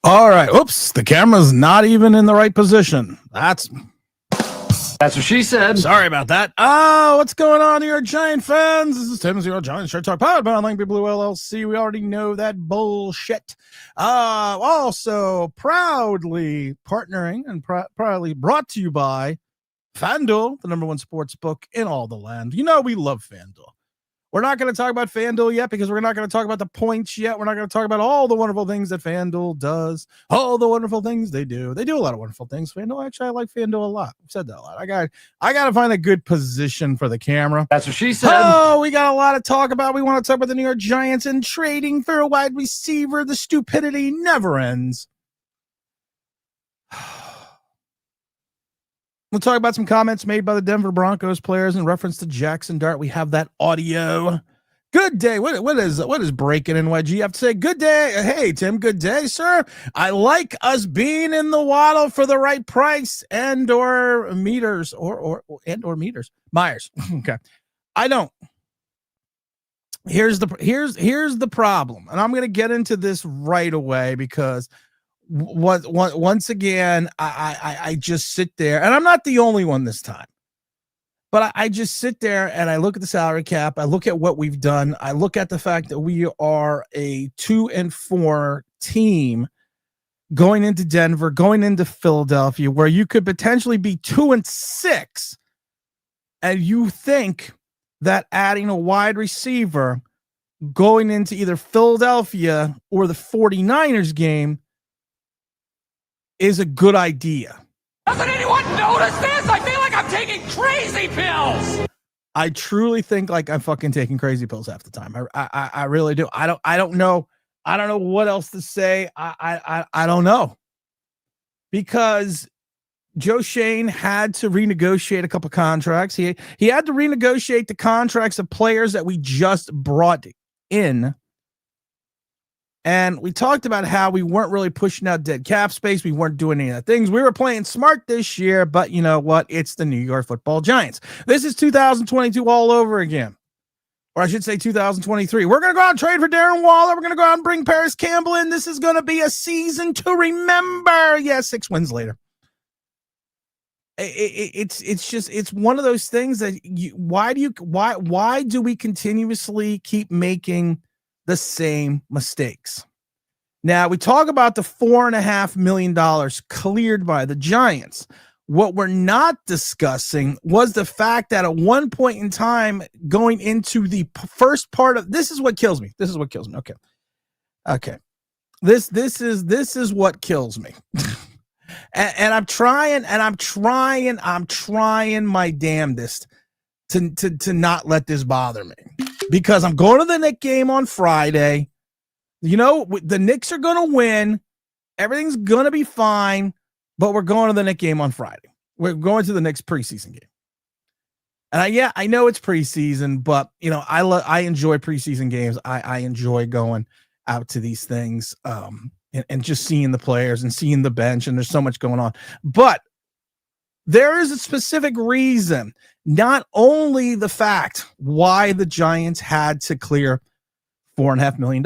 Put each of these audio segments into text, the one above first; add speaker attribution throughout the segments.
Speaker 1: All right. Oops. The camera's not even in the right position. That's
Speaker 2: what she said.
Speaker 1: Sorry about that. What's going on here, Giant fans? This is Tim Zero Giant Shirt Talk Pod by Langby Blue LLC. We already know that bullshit. Also proudly partnering and proudly brought to you by FanDuel, the number one sports book in all the land. You know we love FanDuel. We're not going to talk about FanDuel yet because we're not going to talk about the points yet. We're not going to talk about all the wonderful things that FanDuel does, all the wonderful things they do. They do a lot of wonderful things. FanDuel, actually, I like FanDuel a lot. I've said that a lot. I got to find a good position for the camera.
Speaker 2: That's what she said.
Speaker 1: Oh, we got a lot to talk about. We want to talk about the New York Giants and trading for a wide receiver. The stupidity never ends. We'll talk about some comments made by the Denver Broncos players in reference to Jackson Dart. We have that audio. Good day. What is breaking in Wedgie? You have to say good day. Hey, Tim, good day, sir. I like us being in the waddle for the right price and or meters or meters. Myers. Okay. I don't. Here's the problem. And I'm going to get into this right away because once again, I just sit there, and I'm not the only one this time, but I just sit there and I look at the salary cap. I look at what we've done. I look at the fact that we are a 2-4 team going into Denver, going into Philadelphia, where you could potentially be 2-6. And you think that adding a wide receiver going into either Philadelphia or the 49ers game is a good idea.
Speaker 2: Doesn't anyone notice this? I feel like I'm taking crazy pills.
Speaker 1: I truly think like I'm fucking taking crazy pills half the time. I really do. I don't know. I don't know what else to say. I don't know. Because Joe Shane had to renegotiate a couple contracts. He had to renegotiate the contracts of players that we just brought in. And we talked about how we weren't really pushing out dead cap space. We weren't doing any of the things. We were playing smart this year, but you know what? It's the New York Football Giants. This is 2022 all over again. Or I should say 2023. We're going to go out and trade for Darren Waller. We're going to go out and bring Paris Campbell in. This is going to be a season to remember. Yeah, 6 wins later. It's one of those things that why do we continuously keep making the same mistakes? Now we talk about the $4.5 million cleared by the Giants. What we're not discussing was the fact that at one point in time, going into the first part of this is what kills me. This is what kills me. Okay. This is what kills me. and I'm trying my damnedest to not let this bother me. Because I'm going to the Knicks game on Friday. You know, the Knicks are going to win. Everything's going to be fine. But we're going to the Knicks game on Friday. We're going to the Knicks preseason game. And I know it's preseason, but, you know, I enjoy preseason games. I enjoy going out to these things and just seeing the players and seeing the bench. And there's so much going on. But there is a specific reason, not only the fact why the Giants had to clear $4.5 million.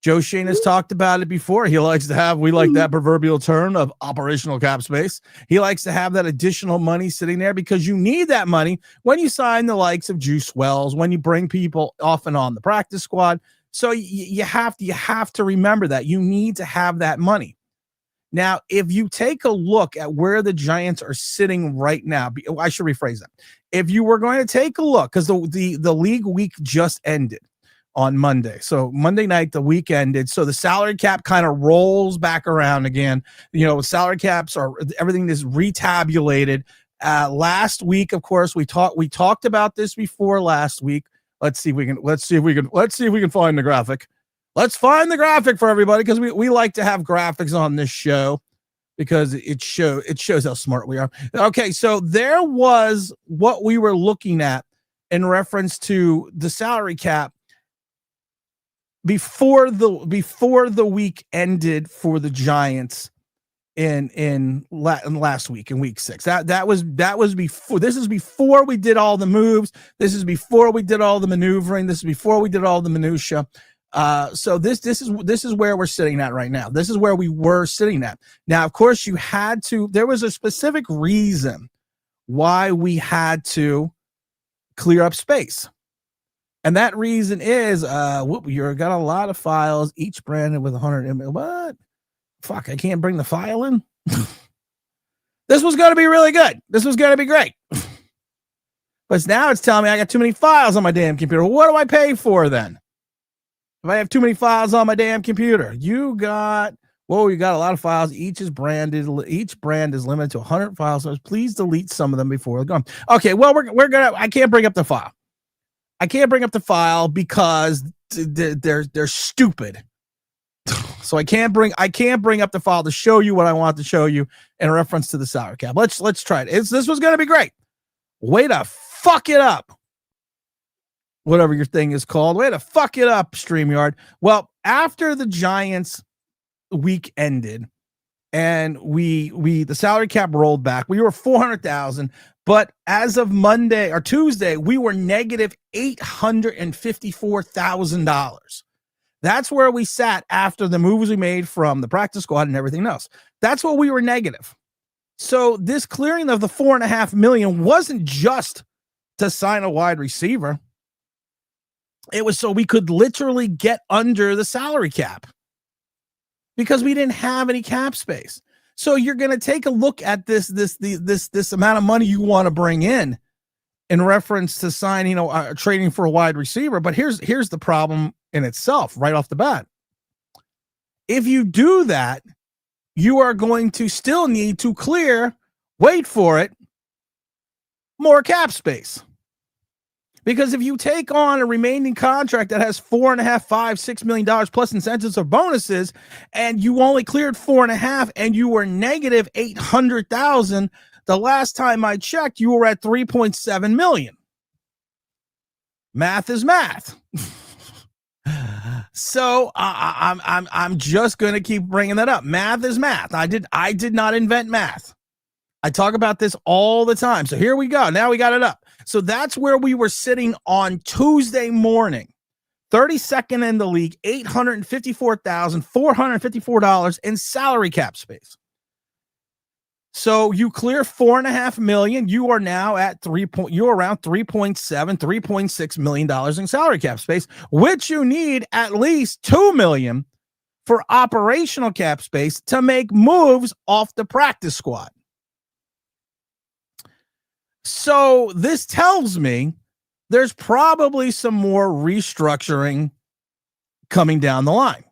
Speaker 1: Joe Shane has talked about it before. We like that proverbial term of operational cap space. He likes to have that additional money sitting there because you need that money when you sign the likes of Juice Wells, when you bring people off and on the practice squad. So you have to remember that you need to have that money. Now, if you take a look at where the Giants are sitting right now, I should rephrase that. If you were going to take a look, because the league week just ended on Monday. So Monday night, the week ended. So the salary cap kind of rolls back around again. You know, salary caps everything is retabulated. Last week, of course, we talked about this before last week. Let's see if we can find the graphic. Let's find the graphic for everybody because we like to have graphics on this show because it shows how smart we are. Okay, so there was what we were looking at in reference to the salary cap before the week ended for the Giants in last week in week 6. That was before. This is before we did all the moves. This is before we did all the maneuvering. This is before we did all the minutia. So this is where we're sitting at right now. This is where we were sitting at. Now, of course, there was a specific reason why we had to clear up space. And that reason is, you got a lot of files, each branded with 100 MB. What? Fuck, I can't bring the file in. This was going to be really good. This was going to be great. But now it's telling me I got too many files on my damn computer. What do I pay for then? If I have too many files on my damn computer, you got a lot of files. Each brand is limited to 100 files. So please delete some of them before they're gone. Okay, well, I can't bring up the file. I can't bring up the file because they're stupid. So I can't bring up the file to show you what I want to show you in reference to the salary cap. Let's try it. This was going to be great. Way to fuck it up. Whatever your thing is called. Way to fuck it up, StreamYard. Well, after the Giants week ended and the salary cap rolled back, we were 400,000, but as of Monday or Tuesday, we were negative $854,000. That's where we sat after the moves we made from the practice squad and everything else. That's what we were negative. So this clearing of the $4.5 million wasn't just to sign a wide receiver. It was so we could literally get under the salary cap because we didn't have any cap space. So you're going to take a look at this amount of money you want to bring in reference to signing, trading for a wide receiver. But here's the problem in itself right off the bat. If you do that, you are going to still need to clear, wait for it, more cap space. Because if you take on a remaining contract that has $4.5, $5, $6 million plus incentives or bonuses, and you only cleared 4.5 and you were negative 800,000, the last time I checked, you were at 3.7 million. Math is math. So I'm just going to keep bringing that up. Math is math. I did not invent math. I talk about this all the time. So here we go. Now we got it up. So that's where we were sitting on Tuesday morning. 32nd in the league, $854,454 in salary cap space. So you clear $4.5 million. You are now at you're around $3.6 million in salary cap space, which you need at least $2 million for operational cap space to make moves off the practice squad. So this tells me there's probably some more restructuring coming down the line.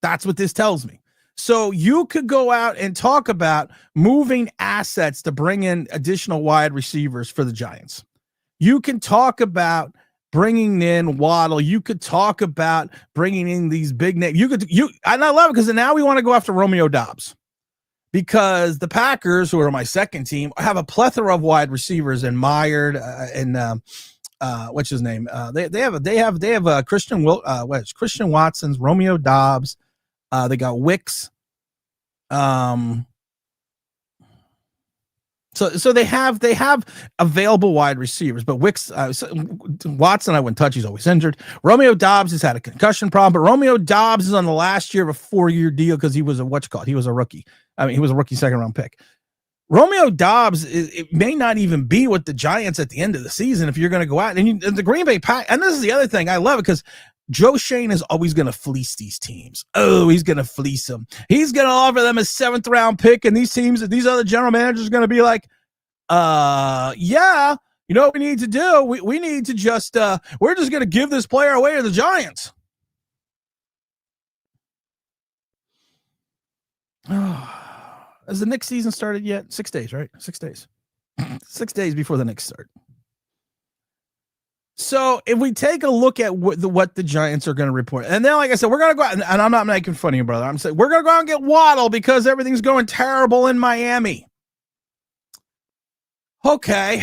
Speaker 1: That's what this tells me. So you could go out and talk about moving assets to bring in additional wide receivers for the Giants. You can talk about bringing in Waddle. You could talk about bringing in these big names. And I love it because now we want to go after Romeo Doubs because the Packers, who are my second team, have a plethora of wide receivers in Myers and what's his name? They have Christian Watson's, Romeo Doubs. They got Wicks. So they have available wide receivers, but Wicks, Watson, I wouldn't touch. He's always injured. Romeo Doubs has had a concussion problem, but Romeo Doubs is on the last year of a 4-year deal because he was he was a rookie. He was a rookie second-round pick. Romeo Doubs, it may not even be with the Giants at the end of the season if you're going to go out. And the Green Bay Pack, and this is the other thing, I love it because Joe Shane is always going to fleece these teams. Oh, he's going to fleece them. He's going to offer them a 7th-round pick, and these other general managers are going to be like, yeah, you know what we need to do? We need to just, we're just going to give this player away to the Giants. Has the Knicks season started yet? 6 days, right? 6 days. 6 days before the Knicks start. So if we take a look at what the Giants are going to report, and then, like I said, we're going to go out, and I'm not making fun of you, brother. I'm saying we're going to go out and get Waddle because everything's going terrible in Miami. Okay.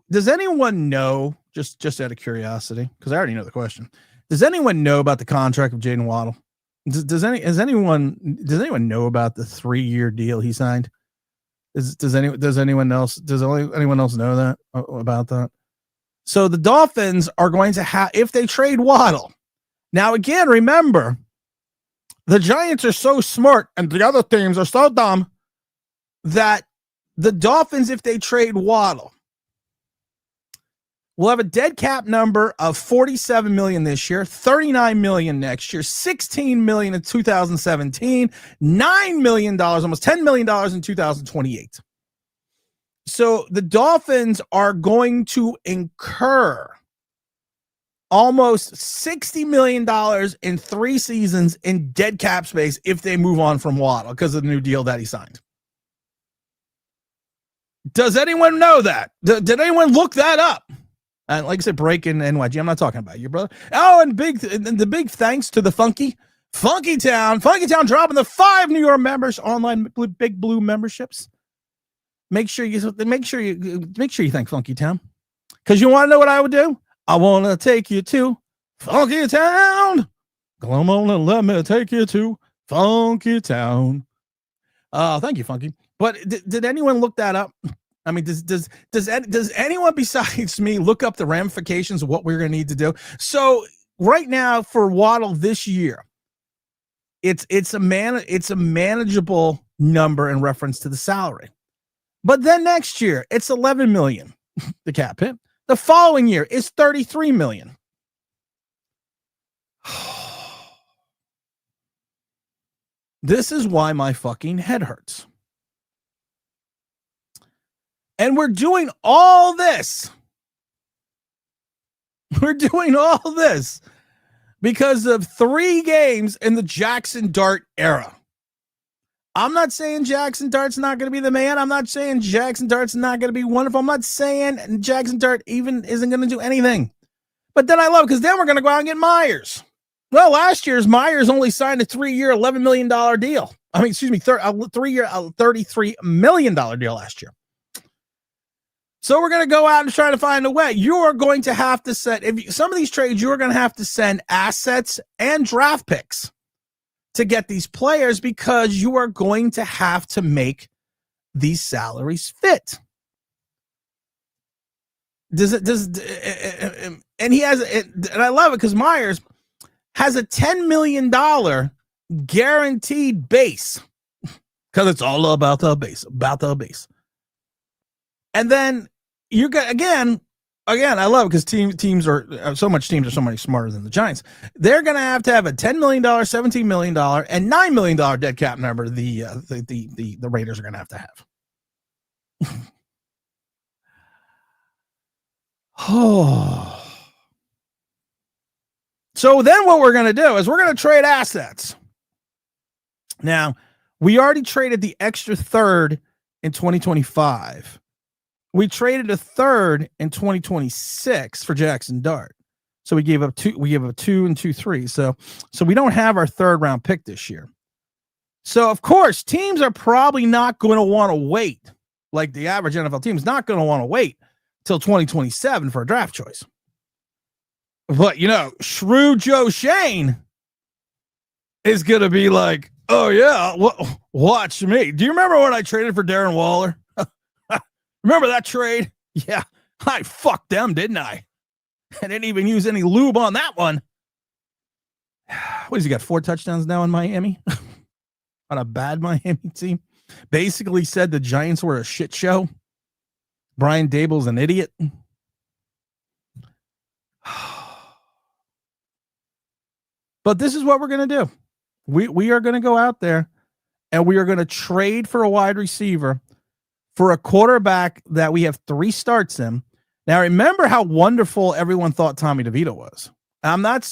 Speaker 1: Does anyone know, just out of curiosity, because I already know the question, does anyone know about the contract of Jaden Waddle? Does anyone know about the 3-year deal he signed? Does anyone else know that about that? So the Dolphins are going to have, if they trade Waddle. Now, again, remember, the Giants are so smart and the other teams are so dumb that the Dolphins, if they trade Waddle, will have a dead cap number of $47 million this year, $39 million next year, $16 million in 2017, $9 million, almost $10 million in 2028. So the Dolphins are going to incur almost $60 million in 3 seasons in dead cap space if they move on from Waddle because of the new deal that he signed. Does anyone know that? Did anyone look that up? And like I said, breaking NYG. I'm not talking about you, brother. Oh, and the big thanks to the Funky Town dropping the 5 New York members online Big Blue memberships. Make sure you thank Funky Town, because you want to know what I would do. I want to take you to Funky Town. Come on and let me take you to Funky Town. Thank you, Funky. But did anyone look that up? I mean, does anyone besides me look up the ramifications of what we're going to need to do? So right now for Waddle this year, it's a manageable number in reference to the salary. But then next year it's 11 million, the cap hit. The following year is 33 million. This is why my fucking head hurts. And we're doing all this. We're doing all this because of 3 games in the Jackson Dart era. I'm not saying Jackson Dart's not going to be the man. I'm not saying Jackson Dart's not going to be wonderful. I'm not saying Jackson Dart even isn't going to do anything. But then I love it because then we're going to go out and get Myers. Well, last year's Myers only signed a 3-year, $11 million deal. I mean, excuse me, 3-year, $33 million deal last year. So we're going to go out and try to find a way. You are going to have to some of these trades, you are going to have to send assets and draft picks to get these players because you are going to have to make these salaries fit. And he has, and I love it because Myers has a $10 million guaranteed base because it's all about the base, And then you got again, I love it because teams are so much smarter than the Giants. They're going to have a $10 million, $17 million, and $9 million dead cap number. The Raiders are going to have. Oh. So then what we're going to do is we're going to trade assets. Now, we already traded the extra third in 2025. We traded a third in 2026 for Jackson Dart. So we gave up 2 and 2 3. So we don't have our 3rd round pick this year. So of course, teams are probably not going to want to wait. Like the average NFL team is not going to want to wait till 2027 for a draft choice. But shrewd Joe Shane is going to be like, oh yeah, watch me. Do you remember when I traded for Darren Waller? Remember that trade? Yeah, I fucked them, didn't I? I didn't even use any lube on that one. What has he got? 4 touchdowns now in Miami? On a bad Miami team? Basically said the Giants were a shit show. Brian Dable's an idiot. But this is what we're going to do. We are going to go out there and we are going to trade for a wide receiver for a quarterback that we have 3 starts in. Now, remember how wonderful everyone thought Tommy DeVito was. I'm not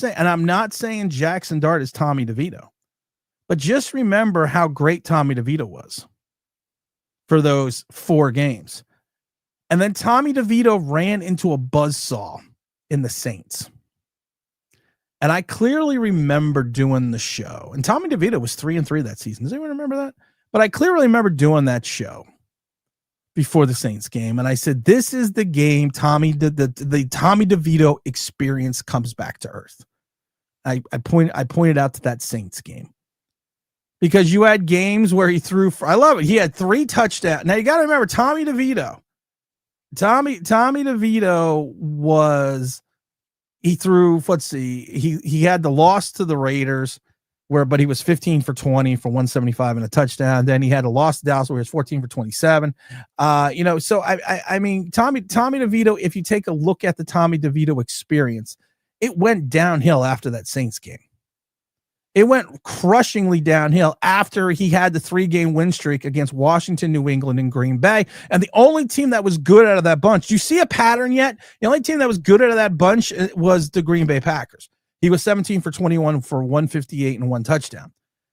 Speaker 1: saying Jackson Dart is Tommy DeVito, but just remember how great Tommy DeVito was for those 4 games. And then Tommy DeVito ran into a buzzsaw in the Saints. And I clearly remember doing the show. And Tommy DeVito was 3-3 that season. Does anyone remember that? But I clearly remember doing that show before the Saints game. And I said, this is the game the Tommy DeVito experience comes back to earth. I pointed out to that Saints game. Because you had games where he threw, I love it. He had 3 touchdowns. Now you got to remember, Tommy DeVito Tommy DeVito he threw, let's see, he had the loss to the Raiders but he was 15 for 20 for 175 and a touchdown. Then he had a loss to Dallas where he was 14 for 27. So I mean, Tommy DeVito, if you take a look at the Tommy DeVito experience, it went downhill after that Saints game. It went crushingly downhill after he had the 3-game win streak against Washington, New England, and Green Bay. And the only team that was good out of that bunch, do you see a pattern yet? The only team that was good out of that bunch was the Green Bay Packers. He was 17 for 21 for 158 and 1 touchdown.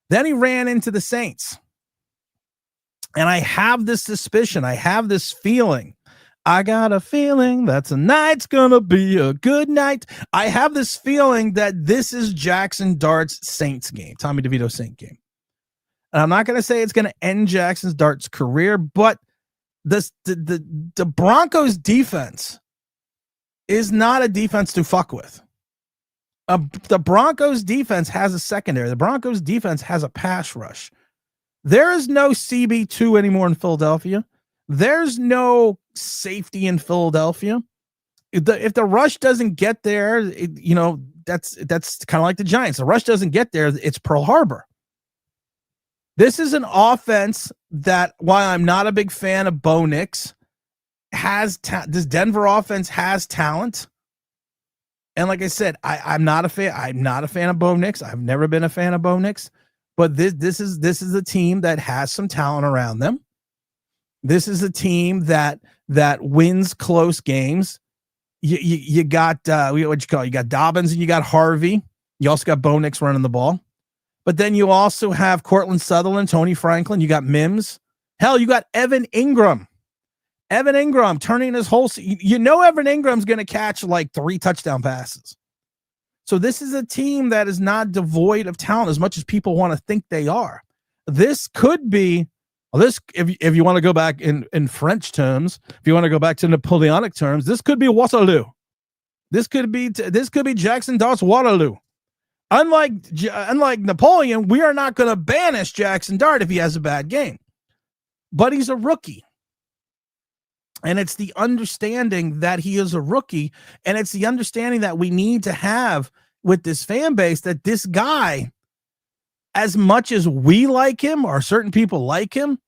Speaker 1: Then he ran into the Saints. And I have this suspicion, I have this feeling. I got a feeling that tonight's going to be a good night. I have this feeling that this is Jackson Dart's Saints game, Tommy DeVito Saint game. And I'm not going to say it's going to end Jackson Dart's career, but the Broncos defense is not a defense to fuck with. The Broncos defense has a secondary. The Broncos defense has a pass rush. There is no CB2 anymore in Philadelphia. There's no safety in Philadelphia. If the rush doesn't get there, that's kind of like the Giants. The rush doesn't get there, it's Pearl Harbor. This is an offense that, while I'm not a big fan of Bo Nix, this Denver offense has talent. And like I said, I'm not a fan. I'm not a fan of Bo Nix. I've never been a fan of Bo Nix. But this is a team that has some talent around them. This is a team that wins close games. You got what you call? You got Dobbins and you got Harvey. You also got Bo Nix running the ball. But then you also have Cortland Sutherland, Tony Franklin. You got Mims. Hell, you got Evan Ingram. Evan Ingram turning his whole. Evan Ingram's going to catch like 3 touchdown passes. So this is a team that is not devoid of talent as much as people want to think they are. This could be if you want to go back in French terms, if you want to go back to Napoleonic terms, this could be Waterloo. This could be Jackson Dart's Waterloo. Unlike Napoleon, we are not going to banish Jackson Dart if he has a bad game. But he's a rookie. And it's the understanding that he is a rookie, and it's the understanding that we need to have with this fan base that this guy, as much as we like him or certain people like him,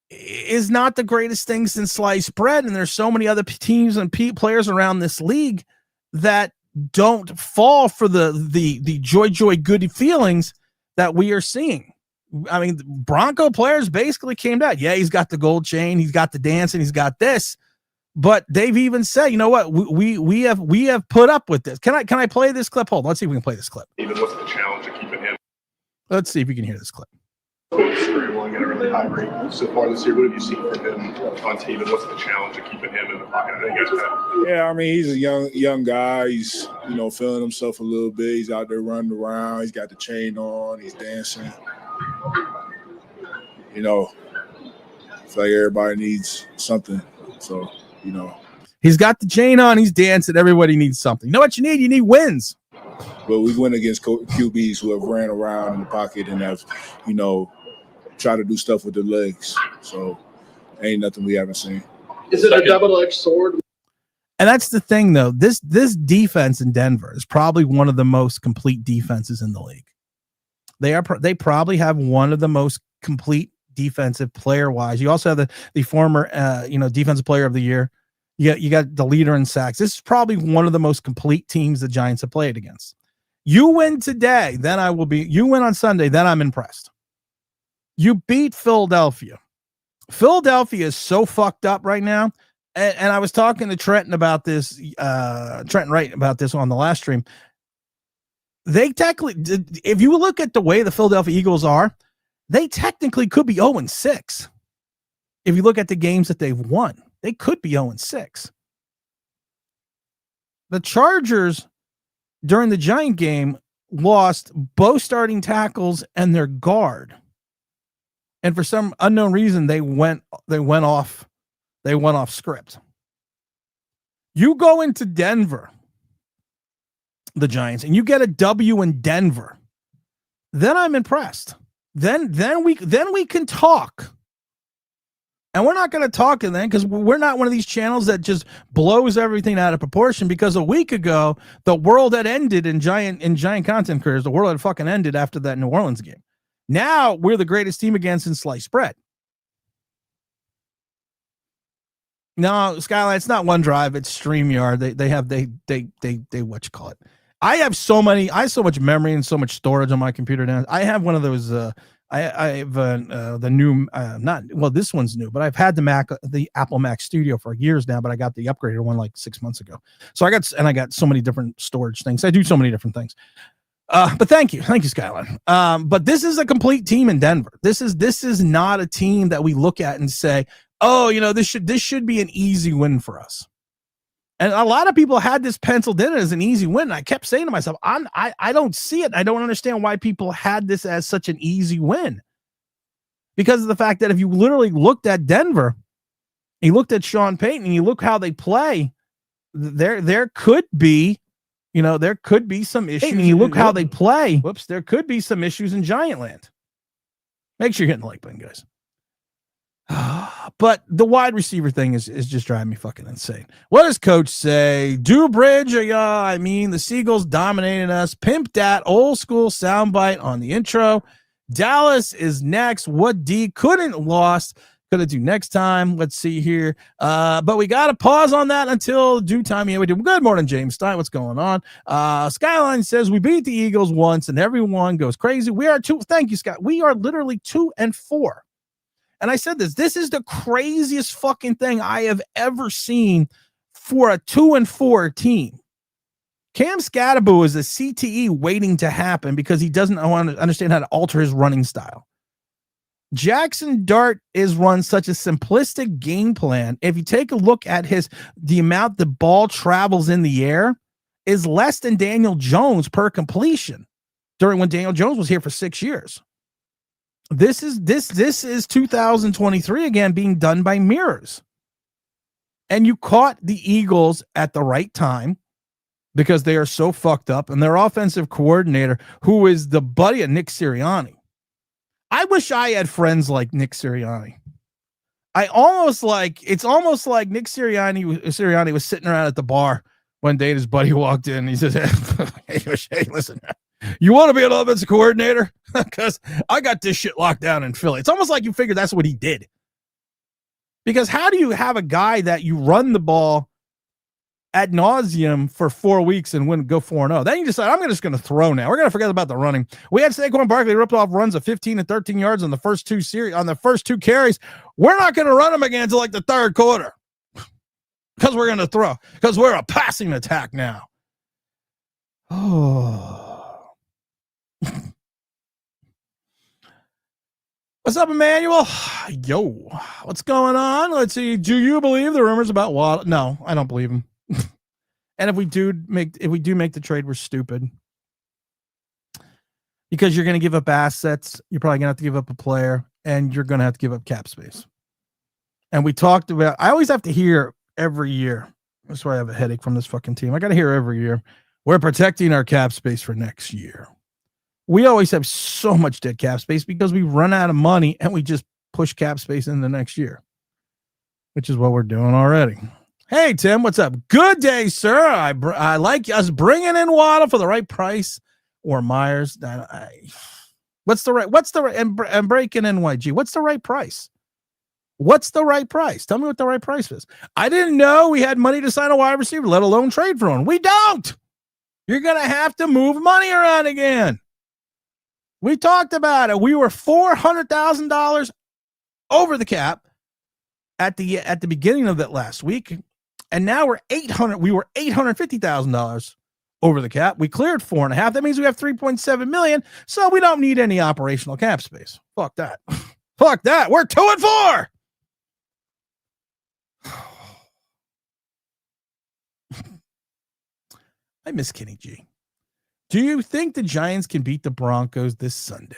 Speaker 1: is not the greatest thing since sliced bread. And there's so many other teams and players around this league that don't fall for the joy good feelings that we are seeing. I mean, Bronco players basically came down. Yeah, he's got the gold chain, he's got the dance, and he's got this. But they've even said, you know what, we have put up with this. Can I play this clip? Hold on, let's see if we can play this clip.
Speaker 3: Even what's the challenge of keeping him?
Speaker 1: Let's see if you can hear this clip.
Speaker 3: Scrambling at a really high rate so far this year. What have you seen from him on team, and what's the challenge of keeping him in the pocket? I know you guys have.
Speaker 4: Yeah, I mean, he's a young guy. He's feeling himself a little bit. He's out there running around. He's got the chain on. He's dancing. It's like everybody needs something. So,
Speaker 1: he's got the chain on. He's dancing. Everybody needs something. You know what you need? You need wins.
Speaker 4: But we went against QBs who have ran around in the pocket and have, tried to do stuff with their legs. So, ain't nothing we haven't seen.
Speaker 5: Is it a double-edged sword?
Speaker 1: And that's the thing, though. This defense in Denver is probably one of the most complete defenses in the league. They probably have one of the most complete defensive player-wise. You also have the former, defensive player of the year. You got the leader in sacks. This is probably one of the most complete teams the Giants have played against. You win today, then you win on Sunday, then I'm impressed. You beat Philadelphia. Philadelphia is so fucked up right now. And I was talking to Trenton about this, Trenton Wright about this on the last stream. They technically, if you look at the way the Philadelphia Eagles are, they technically could be 0-6. If you look at the games that they've won, they could be 0-6. The Chargers during the Giant game lost both starting tackles and their guard. And for some unknown reason, they went off script. You go into Denver, the Giants, and you get a W in Denver, then I'm impressed. Then we can talk. And we're not going to talk it then because we're not one of these channels that just blows everything out of proportion, because a week ago, the world had ended in giant content creators. The world had fucking ended after that New Orleans game. Now we're the greatest team again since sliced bread. No, Skyline, it's not OneDrive, it's StreamYard. They what you call it. I have so much memory and so much storage on my computer now. I have one of those I have the new this one's new, but I've had the Apple Mac Studio for years now, but I got the upgraded one like 6 months ago. So I got so many different storage things. I do so many different things. But thank you, Skyline. But this is a complete team in Denver. This is not a team that we look at and say, oh, this should be an easy win for us. And a lot of people had this penciled in as an easy win. And I kept saying to myself, I don't see it. I don't understand why people had this as such an easy win. Because of the fact that if you literally looked at Denver, you looked at Sean Payton, and you look how they play, there could be some issues. And you look how they play. Whoops, there could be some issues in Giantland. Make sure you're hitting the like button, guys. But the wide receiver thing is just driving me fucking insane. What does coach say? Dubridge, the Seagulls dominated us. Pimp that old school soundbite on the intro. Dallas is next. What D couldn't lost. Gonna do next time. Let's see here. But we got to pause on that until due time. Yeah, we do. Good morning, James Stein. What's going on? Skyline says we beat the Eagles once and everyone goes crazy. We are thank you, Scott. We are literally 2-4. And I said this is the craziest fucking thing I have ever seen for a 2-4 team. Cam Scatterbo is a CTE waiting to happen because he doesn't understand how to alter his running style. Jackson Dart is run such a simplistic game plan. If you take a look at the amount the ball travels in the air is less than Daniel Jones per completion during when Daniel Jones was here for 6 years. This is 2023 again being done by mirrors. And you caught the Eagles at the right time because they are so fucked up, and their offensive coordinator, who is the buddy of Nick Sirianni. I wish I had friends like Nick Sirianni. It's almost like Nick Sirianni was sitting around at the bar one day and his buddy walked in and he says, hey, listen, you want to be an offensive coordinator? Because I got this shit locked down in Philly. It's almost like you figured that's what he did. Because how do you have a guy that you run the ball ad nauseum for 4 weeks and go 4-0? Then you decide, I'm just going to throw now. We're going to forget about the running. We had Saquon Barkley ripped off runs of 15 and 13 yards on the first two carries. We're not going to run them again until like the third quarter. Because we're going to throw. Because we're a passing attack now. Oh. What's up, Emmanuel? Yo, what's going on? Let's see. Do you believe the rumors about Waddle? No, I don't believe him. And if we do make the trade, we're stupid. Because you're going to give up assets, you're probably going to have to give up a player, and you're going to have to give up cap space. And we talked about, I always have to hear every year. That's why I have a headache from this fucking team. I got to hear every year. We're protecting our cap space for next year. We always have so much dead cap space because we run out of money and we just push cap space in the next year, which is what we're doing already. Hey, Tim, what's up? Good day, sir. I like us bringing in Waddle for the right price or Myers. What's the right and breaking NYG? What's the right price? What's the right price? Tell me what the right price is. I didn't know we had money to sign a wide receiver, let alone trade for one. We don't. You're going to have to move money around again. We talked about it. We were $400,000 over the cap at the beginning of that last week, and now we're $800,000. We were $850,000 over the cap. We cleared 4.5. That means we have $3.7 million. So we don't need any operational cap space. Fuck that. Fuck that. We're 2-4. I miss Kenny G. Do you think the Giants can beat the Broncos this Sunday?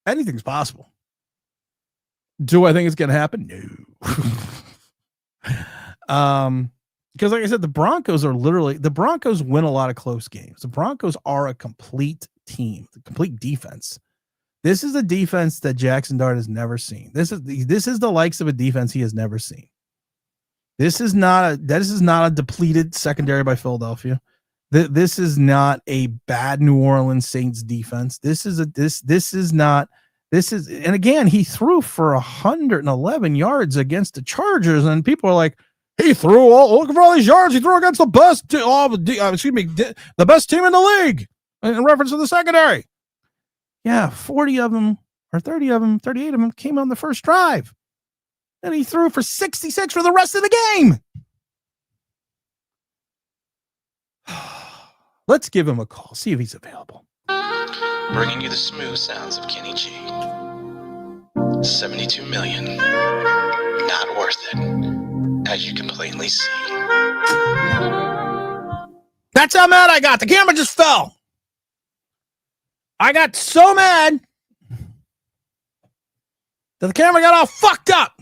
Speaker 1: Anything's possible. Do I think it's going to happen? No. Because like I said, the Broncos win a lot of close games. The Broncos are a complete team, the complete defense. This is a defense that Jackson Dart has never seen. This is the likes of a defense he has never seen. This is not a depleted secondary by Philadelphia. This is not a bad New Orleans Saints defense. And again, he threw for 111 yards against the Chargers, and people are like, look for all these yards he threw against the best, the best team in the league, in reference to the secondary. Yeah, 40 of them, or 30 of them, 38 of them came on the first drive. And he threw for 66 for the rest of the game. Let's give him a call, see if he's available.
Speaker 6: Bringing you the smooth sounds of Kenny G. 72 million. Not worth it, as you can plainly see.
Speaker 1: That's how mad I got. The camera just fell. I got so mad that the camera got all fucked up.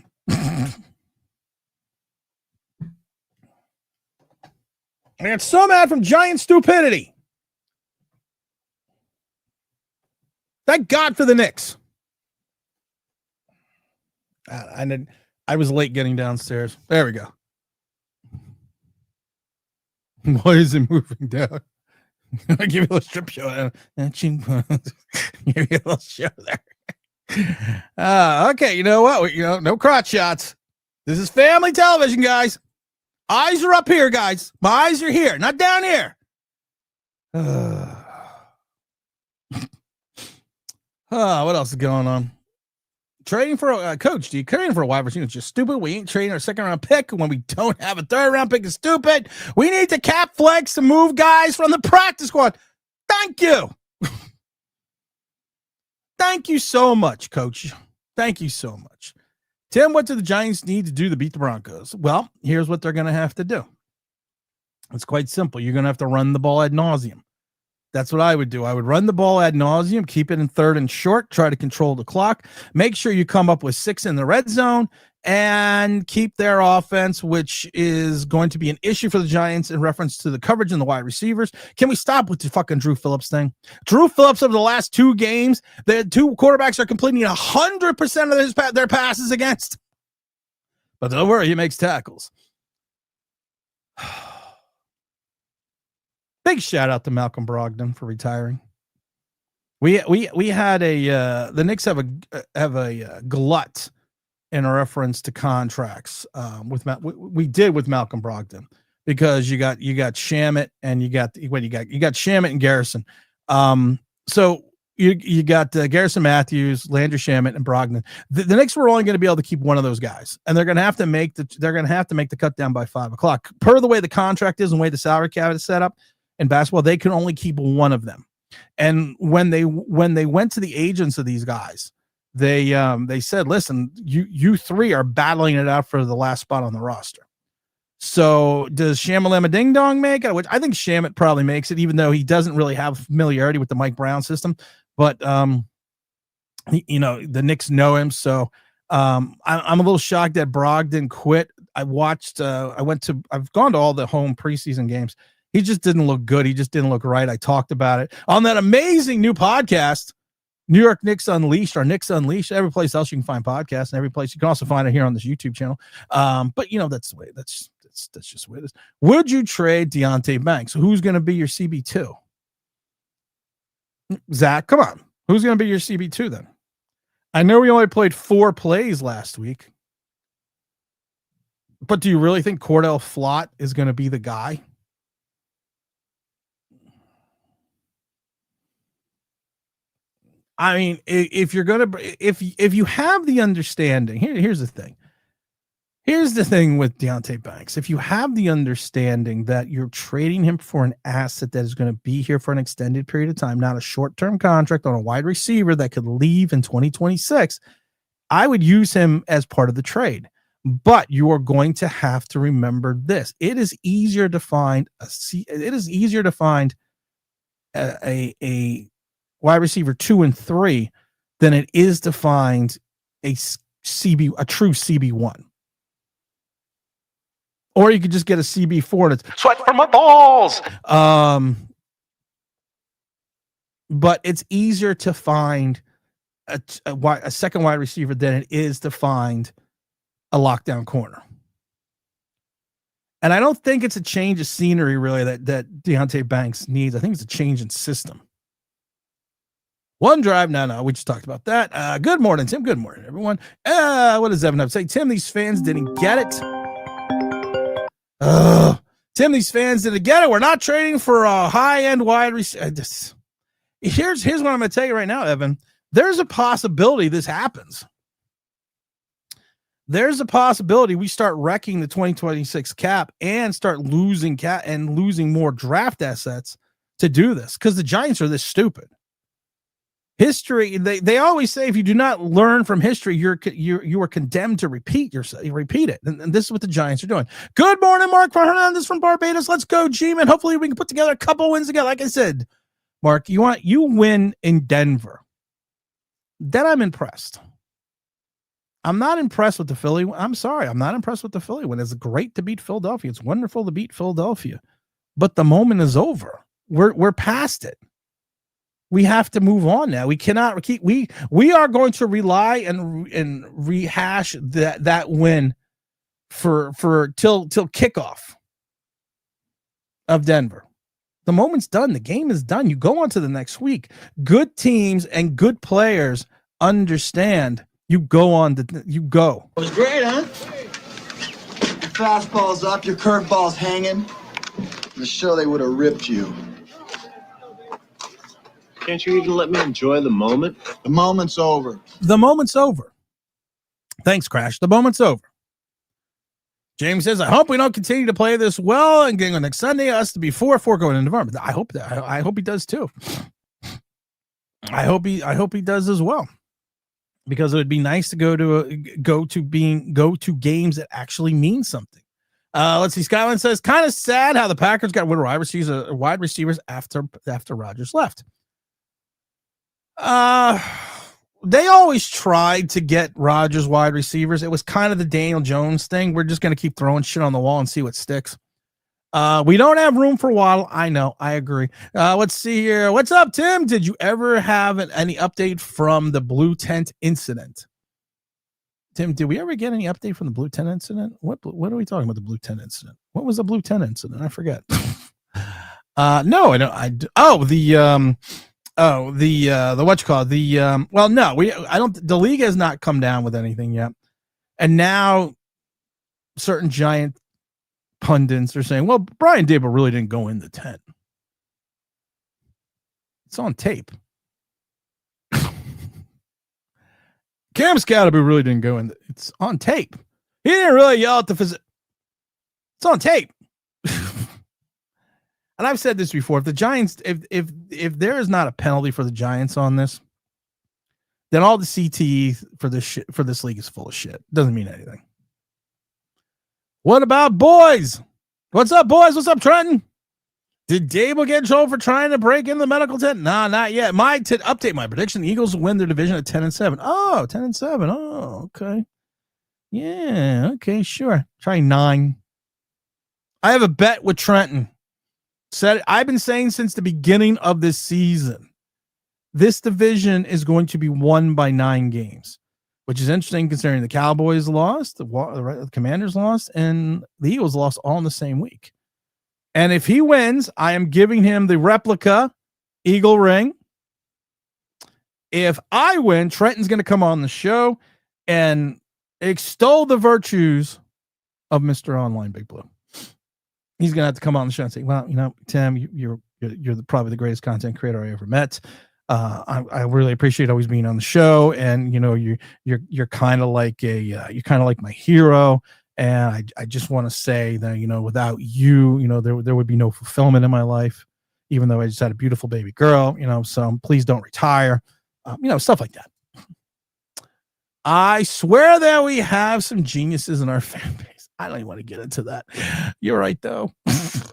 Speaker 1: I got so mad from giant stupidity. Thank God for the Knicks. I was late getting downstairs. There we go. Why is it moving down? I'll give you a little strip show. Give you a little show there. Okay, you know what? No crotch shots. This is family television, guys. Eyes are up here, guys. My eyes are here, not down here. What else is going on? Trading for a coach, dude. Trading for a wide receiver is just stupid. We ain't trading our second round pick when we don't have a third round pick. Is stupid. We need to cap flex to move guys from the practice squad. Thank you. Thank you so much, coach. Thank you so much. Tim, what do the Giants need to do to beat the Broncos? Well, here's what they're going to have to do. It's quite simple. You're going to have to run the ball ad nauseum. That's what I would do. I would run the ball ad nauseum, keep it in third and short, try to control the clock, make sure you come up with 6 in the red zone, and keep their offense, which is going to be an issue for the Giants in reference to the coverage and the wide receivers. Can we stop with the fucking Drew Phillips thing? Drew Phillips, over the last 2 games, the 2 quarterbacks are completing 100% of their passes against. But don't worry, he makes tackles. Big shout out to Malcolm Brogdon for retiring. We had the Knicks have a glut in reference to contracts with Malcolm Brogdon, because you got Shamet and you got Shamet and Garrison. So you got Garrison Matthews, Landry Shamet, and Brogdon. The Knicks were only going to be able to keep one of those guys, and they're going to have to make the cut down by 5:00 per the way the contract is and the way the salary cap is set up. In basketball, they can only keep one of them. And when they went to the agents of these guys, they said, listen, you 3 are battling it out for the last spot on the roster. So does Shamalama Ding Dong make it? Which I think Shamet probably makes it, even though he doesn't really have familiarity with the Mike Brown system. But the Knicks know him. So I'm a little shocked that Brogdon quit. I've gone to all the home preseason games. He just didn't look good. He just didn't look right. I talked about it on that amazing new podcast, New York Knicks Unleashed, or Knicks Unleashed. Every place else you can find podcasts, and every place you can also find it here on this YouTube channel. But that's the way. That's just the way it is. Would you trade Deontay Banks? Who's going to be your CB2? Zach, come on. Who's going to be your CB2 then? I know we only played 4 plays last week, but do you really think Cordell Flott is going to be the guy? I mean, if you have the understanding, here's the thing. Here's the thing with Deontay Banks. If you have the understanding that you're trading him for an asset that is going to be here for an extended period of time, not a short-term contract on a wide receiver that could leave in 2026, I would use him as part of the trade. But you are going to have to remember this. It is easier to find a wide receiver 2 and 3 than it is to find a true CB1. Or you could just get a CB4 that's sweat from my balls. But it's easier to find a second wide receiver than it is to find a lockdown corner. And I don't think it's a change of scenery really that Deonte Banks needs. I think it's a change in system. One drive. No, we just talked about that. Good morning, Tim. Good morning, everyone. What does Evan have to say? Tim, these fans didn't get it. Tim, these fans didn't get it. We're not trading for a high-end wide receiver. Here's what I'm going to tell you right now, Evan. There's a possibility this happens. There's a possibility we start wrecking the 2026 cap and start losing cap and losing more draft assets to do this because the Giants are this stupid. History, they always say if you do not learn from history, you are condemned to repeat yourself. You repeat it, and this is what the Giants are doing. Good morning, Mark Hernandez from Barbados. Let's go, G-Man. Hopefully we can put together a couple wins together. Like I said, Mark, you win in Denver. Then I'm impressed. I'm not impressed with the Philly. I'm sorry, I'm not impressed with the Philly win. It's great to beat Philadelphia. It's wonderful to beat Philadelphia, but the moment is over. We're past it. We have to move on now. We cannot keep. We are going to rely and rehash that win for till kickoff of Denver. The moment's done. The game is done. You go on to the next week. Good teams and good players understand. You go on. You go.
Speaker 7: It was great, huh? Your fastball's up. Your curveball's hanging. I'm sure they would have ripped you.
Speaker 8: Can't you even let me enjoy the moment?
Speaker 7: The moment's over.
Speaker 1: The moment's over. Thanks, Crash. The moment's over. James says, I hope we don't continue to play this well and getting on next Sunday, us to be 4-4 going into November. I hope that. I hope he does too. I hope he does as well. Because it would be nice to go to games that actually mean something. Let's see. Skyline says, kind of sad how the Packers got rid of wide receivers after Rodgers left. They always tried to get Rodgers wide receivers. It was kind of the Daniel Jones thing. We're just going to keep throwing shit on the wall and see what sticks. We don't have room for Waddle. I know. I agree. Let's see here. What's up, Tim? Did you ever have any update from the blue tent incident? Tim, did we ever get any update from the blue tent incident? What are we talking about? The blue tent incident? What was the blue tent incident? I forget. No, I don't. The what you call it? Well, no, I don't. The league has not come down with anything yet, and now certain giant pundits are saying, well, Brian Dable really didn't go in the tent. It's on tape. Cam Scatterby really didn't go in. It's on tape. He didn't really yell at the physician. It's on tape. And I've said this before. If the Giants, if there is not a penalty for the Giants on this, then all the CTE for this league is full of shit. Doesn't mean anything. What about boys? What's up, boys? What's up, Trenton? Did Dable get in trouble for trying to break in the medical tent? Nah, not yet. Update my prediction. The Eagles will win their division at 10-7. Oh, 10-7. Oh, okay. Yeah, okay, sure. Try 9. I have a bet with Trenton. I've been saying since the beginning of this season, this division is going to be won by 9 games, which is interesting considering the Cowboys lost, the Commanders lost, and the Eagles lost all in the same week. And if he wins, I am giving him the replica Eagle ring. If I win, Trenton's going to come on the show and extol the virtues of Mr. Online Big Blue. He's going to have to come on the show and say, well, Tim, you're probably the greatest content creator I ever met. I really appreciate always being on the show. And, you're kind of like you're kind of like my hero. And I just want to say that, without you, there would be no fulfillment in my life, even though I just had a beautiful baby girl, so please don't retire, stuff like that. I swear that we have some geniuses in our fan base. I don't even want to get into that. You're right, though.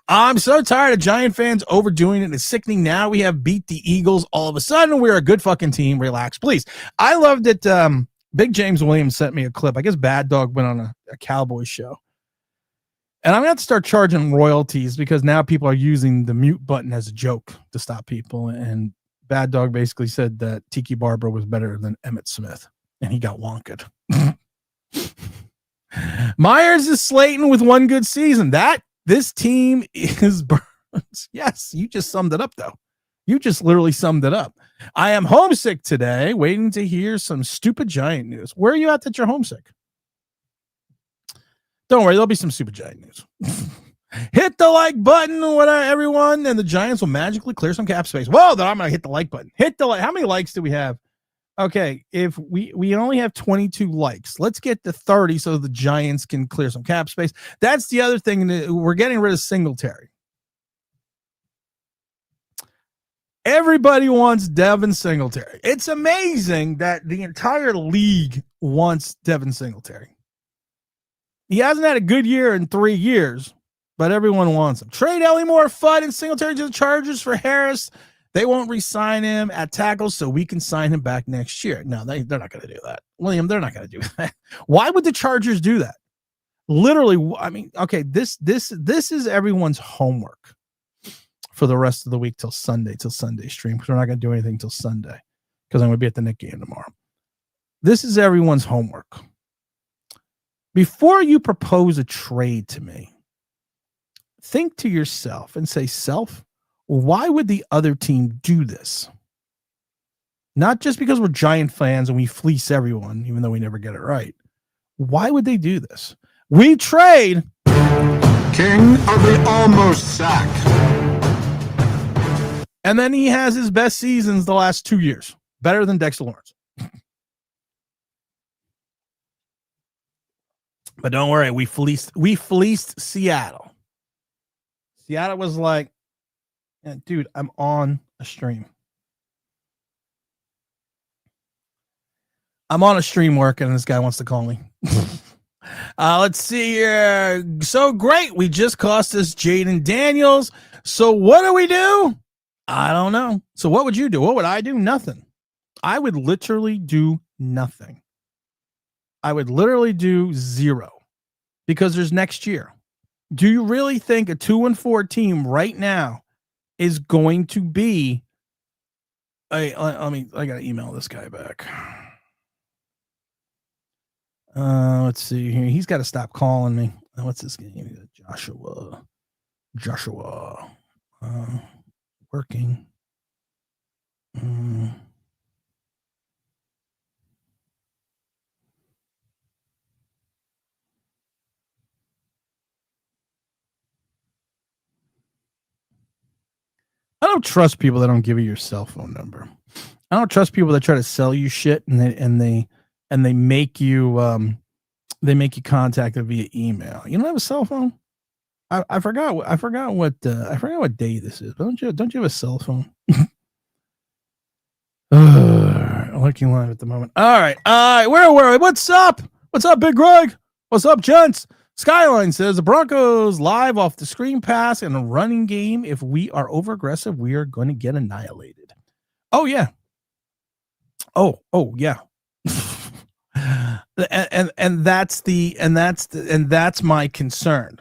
Speaker 1: I'm so tired of Giant fans overdoing it. It's sickening. Now we have beat the Eagles. All of a sudden, we're a good fucking team. Relax, please. I loved it. Big James Williams sent me a clip. I guess Bad Dog went on a Cowboys show. And I'm going to have to start charging royalties because now people are using the mute button as a joke to stop people. And Bad Dog basically said that Tiki Barber was better than Emmitt Smith, and he got wonked. Myers is Slayton with one good season. This team is Burns. Yes, you just summed it up, though. You just literally summed it up. I am homesick today, waiting to hear some stupid Giant news. Where are you at that you're homesick? Don't worry, there'll be some stupid Giant news. Hit the like button, whatever, everyone, and the Giants will magically clear some cap space. Whoa, then I'm going to hit the like button. Hit the like. How many likes do we have? Okay, if we only have 22 likes, let's get to 30 so the Giants can clear some cap space. That's the other thing. We're getting rid of Singletary. Everybody wants Devin Singletary. It's amazing that the entire league wants Devin Singletary. He hasn't had a good year in 3 years, but everyone wants him. Trade Ellie Moore, Fudd, and Singletary to the Chargers for Harris. They won't re-sign him at tackle, so we can sign him back next year. No, they're not going to do that. William, they're not going to do that. Why would the Chargers do that? Literally, I mean, okay, this is everyone's homework for the rest of the week till Sunday stream, because we're not going to do anything till Sunday because I'm going to be at the Knick game tomorrow. This is everyone's homework. Before you propose a trade to me, think to yourself and say, self, why would the other team do this? Not just because we're Giant fans and we fleece everyone, even though we never get it right. Why would they do this? We trade
Speaker 7: King of the almost sack.
Speaker 1: And then he has his best seasons the last 2 years. Better than Dexter Lawrence. But don't worry, we fleeced Seattle. Seattle was like, yeah, dude, I'm on a stream. I'm on a stream working, and this guy wants to call me. Let's see here. So great. We just cost us Jaden Daniels. So what do? I don't know. So what would you do? What would I do? Nothing. I would literally do nothing. I would literally do zero because there's next year. Do you really think a 2-4 team right now is going to be I gotta email this guy back. Let's see here. He's got to stop calling me. What's this name? Joshua. Working. I don't trust people that don't give you your cell phone number. I don't trust people that try to sell you shit and they make you contact it via email. You don't have a cell phone? I forgot what day this is. Don't you have a cell phone? Looking live at the moment. All right. Where were we? What's up? What's up, Big Greg? What's up, gents? Skyline says the Broncos live off the screen pass and a running game. If we are over aggressive, we are going to get annihilated. Oh yeah. Oh yeah. and that's my concern.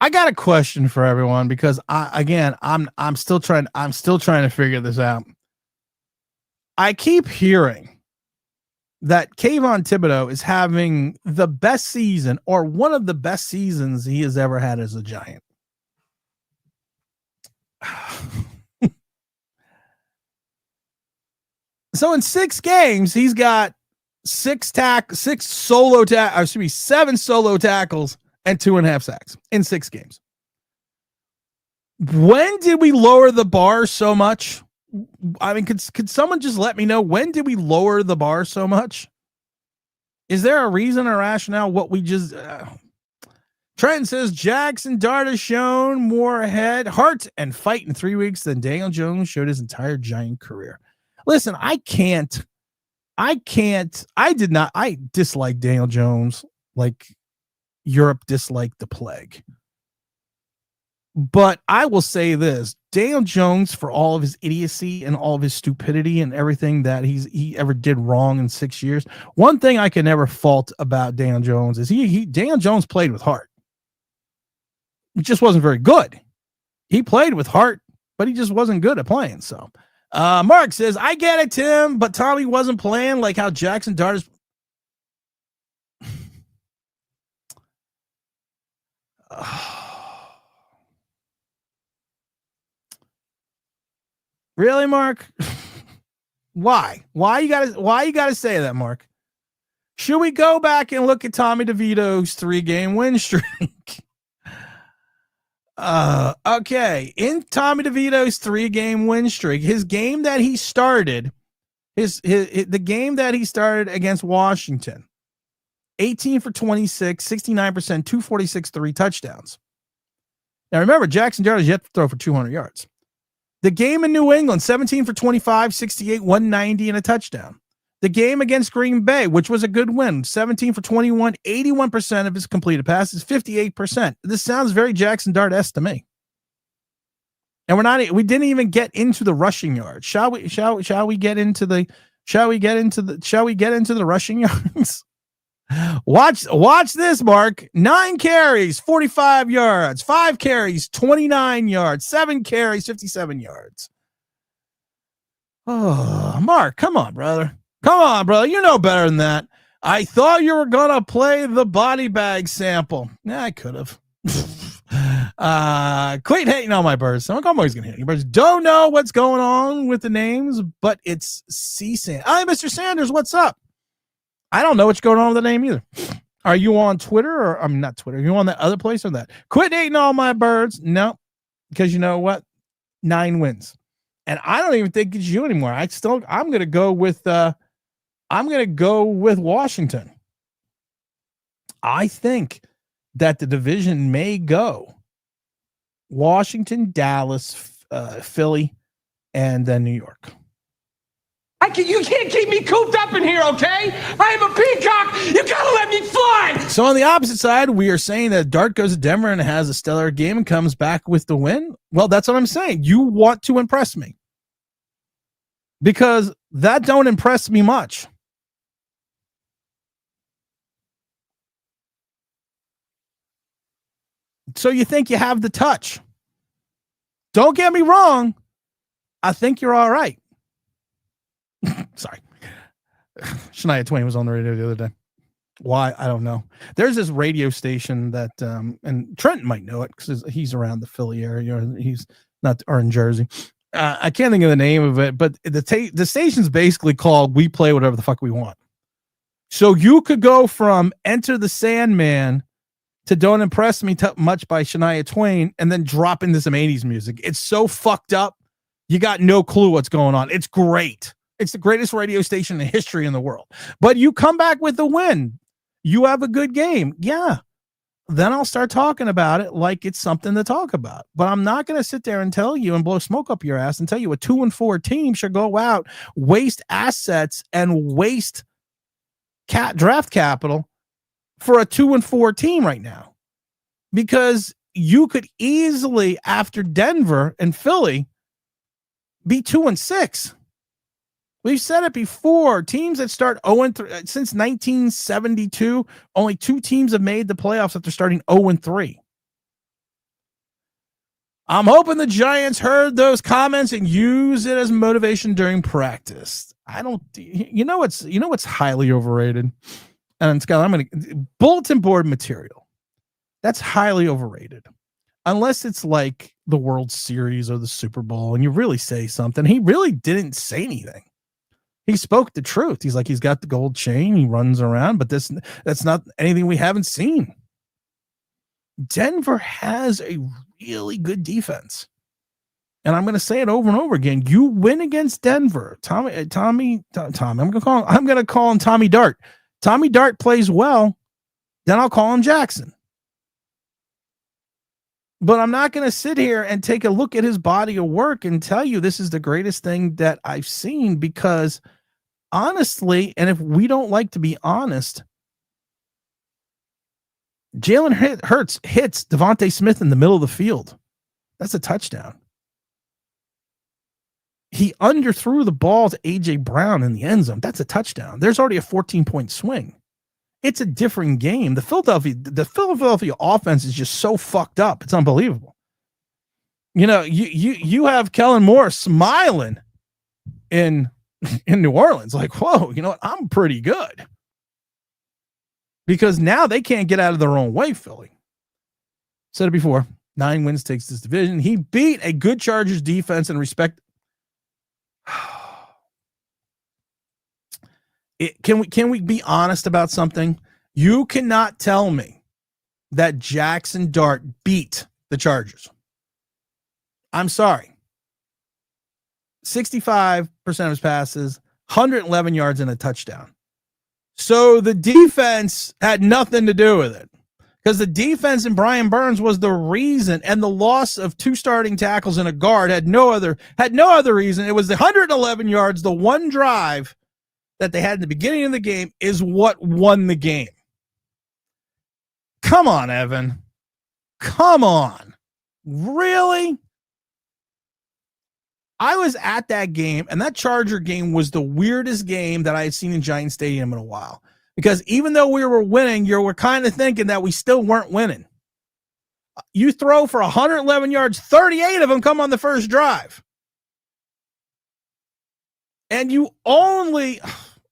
Speaker 1: I got a question for everyone because I'm still trying to figure this out. I keep hearing that Kayvon Thibodeau is having the best season or one of the best seasons he has ever had as a Giant. So in 6 games, he's got 7 solo tackles and 2.5 sacks in 6 games. When did we lower the bar so much? I mean, could someone just let me know, when did we lower the bar so much? Is there a reason or rationale what we just Trent says Jackson Dart has shown more heart and fight in 3 weeks than Daniel Jones showed his entire Giant career. Listen, I dislike Daniel Jones like Europe disliked the plague. But I will say this, Daniel Jones, for all of his idiocy and all of his stupidity and everything that he ever did wrong in 6 years, one thing I can never fault about Daniel Jones is Daniel Jones played with heart. It just wasn't very good. He played with heart. but he just wasn't good at playing. So Mark says, I get it, Tim, but Tommy wasn't playing like how Jackson Dart is. Really, Mark? Why you gotta say that, Mark? Should we go back and look at Tommy DeVito's 3-game win streak? Okay. In Tommy DeVito's 3-game win streak, his game that he started, the game that he started against Washington, 18 for 26, 69%, 246, 3 touchdowns. Now remember, Jackson Dart has yet to throw for 200 yards. The game in New England, 17 for 25, 68, 190, and a touchdown. The game against Green Bay, which was a good win, 17 for 21, 81% of his completed passes, 58%. This sounds very Jackson Dart-esque to me. And we didn't even get into the rushing yards. Shall we get into the rushing yards? Watch this, Mark. 9 carries, 45 yards, 5 carries, 29 yards, 7 carries, 57 yards. Oh, Mark, come on, brother. You know better than that. I thought you were going to play the body bag sample. Yeah, I could have. Quit hating on my birds. I'm always going to hate your birds. Don't know what's going on with the names, but it's C-Sand. Hi, Mr. Sanders. What's up? I don't know what's going on with the name either. Are you on Twitter or I'm not Twitter? Are you on that other place or that? Quit hating on my birds. No, because you know what? 9 wins. And I don't even think it's you anymore. I'm going to go with Washington. I think that the division may go Washington, Dallas, Philly, and then New York.
Speaker 2: You can't keep me cooped up in here, okay? I am a peacock. You gotta let me fly.
Speaker 1: So on the opposite side, we are saying that Dart goes to Denver and has a stellar game and comes back with the win. Well, that's what I'm saying. You want to impress me. Because that don't impress me much. So you think you have the touch. Don't get me wrong. I think you're all right. Sorry. Shania Twain was on the radio the other day. Why? I don't know. There's this radio station that, and Trent might know it because he's around the Philly area. He's not, or in Jersey. I can't think of the name of it, but the station's basically called We Play Whatever the Fuck We Want. So you could go from Enter the Sandman to Don't Impress Me Much by Shania Twain and then drop into some 80s music. It's so fucked up. You got no clue what's going on. It's great. It's the greatest radio station in history in the world. But you come back with the win. You have a good game. Yeah. Then I'll start talking about it like it's something to talk about. But I'm not going to sit there and tell you and blow smoke up your ass and tell you a 2-4 team should go out, waste assets and waste draft capital for a 2-4 team right now. Because you could easily, after Denver and Philly, be 2-6. We've said it before. Teams that start 0-3 since 1972, only 2 teams have made the playoffs after starting 0-3. I'm hoping the Giants heard those comments and use it as motivation during practice. You know what's highly overrated? And Scott, I'm going to bulletin board material. That's highly overrated. Unless it's like the World Series or the Super Bowl and you really say something. He really didn't say anything. He spoke the truth. He's like, he's got the gold chain. He runs around, but that's not anything we haven't seen. Denver has a really good defense. And I'm going to say it over and over again. You win against Denver. Tommy, I'm going to call him Tommy Dart. Tommy Dart plays well. Then I'll call him Jackson. But I'm not going to sit here and take a look at his body of work and tell you this is the greatest thing that I've seen because honestly, and if we don't like to be honest, Jalen Hurts hits Devontae Smith in the middle of the field. That's a touchdown. He underthrew the ball to A.J. Brown in the end zone. That's a touchdown. There's already a 14-point swing. It's a different game. The Philadelphia offense is just so fucked up. It's unbelievable. You have Kellen Moore smiling in New Orleans, like, whoa, you know what? I'm pretty good. Because now they can't get out of their own way, Philly. Said it before. 9 wins takes this division. He beat a good Chargers defense and respect. Can we be honest about something? You cannot tell me that Jackson Dart beat the Chargers. I'm sorry. 65% of his passes, 111 yards and a touchdown. So the defense had nothing to do with it, because the defense in Brian Burns was the reason, and the loss of 2 starting tackles and a guard had no other reason. It was the 111 yards, the one drive that they had in the beginning of the game is what won the game. Come on, Evan. Come on. Really? I was at that game, and that Charger game was the weirdest game that I had seen in Giant Stadium in a while. Because even though we were winning, you were kind of thinking that we still weren't winning. You throw for 111 yards, 38 of them come on the first drive. And you only...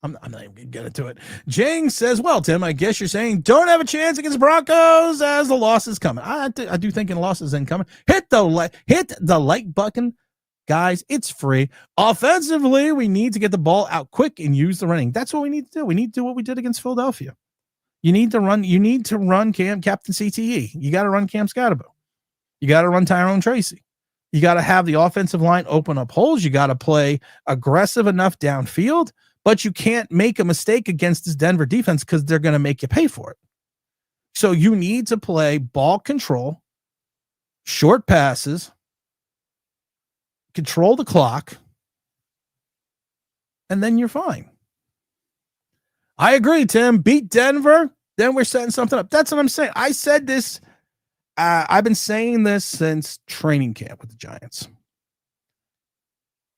Speaker 1: I'm not even going to get into it. Jang says, well, Tim, I guess you're saying don't have a chance against Broncos as the loss is coming. I do think the loss is incoming. Hit the like button. Guys, it's free. Offensively, we need to get the ball out quick and use the running. That's what we need to do. We need to do what we did against Philadelphia. You need to run Captain CTE. You got to run Cam Scottaboo. You got to run Tyrone Tracy. You got to have the offensive line open up holes. You got to play aggressive enough downfield, but you can't make a mistake against this Denver defense because they're going to make you pay for it. So you need to play ball control, short passes, control the clock, and then you're fine. I agree, Tim. Beat Denver, then we're setting something up. That's what I'm saying. I said this. I've been saying this since training camp with the Giants.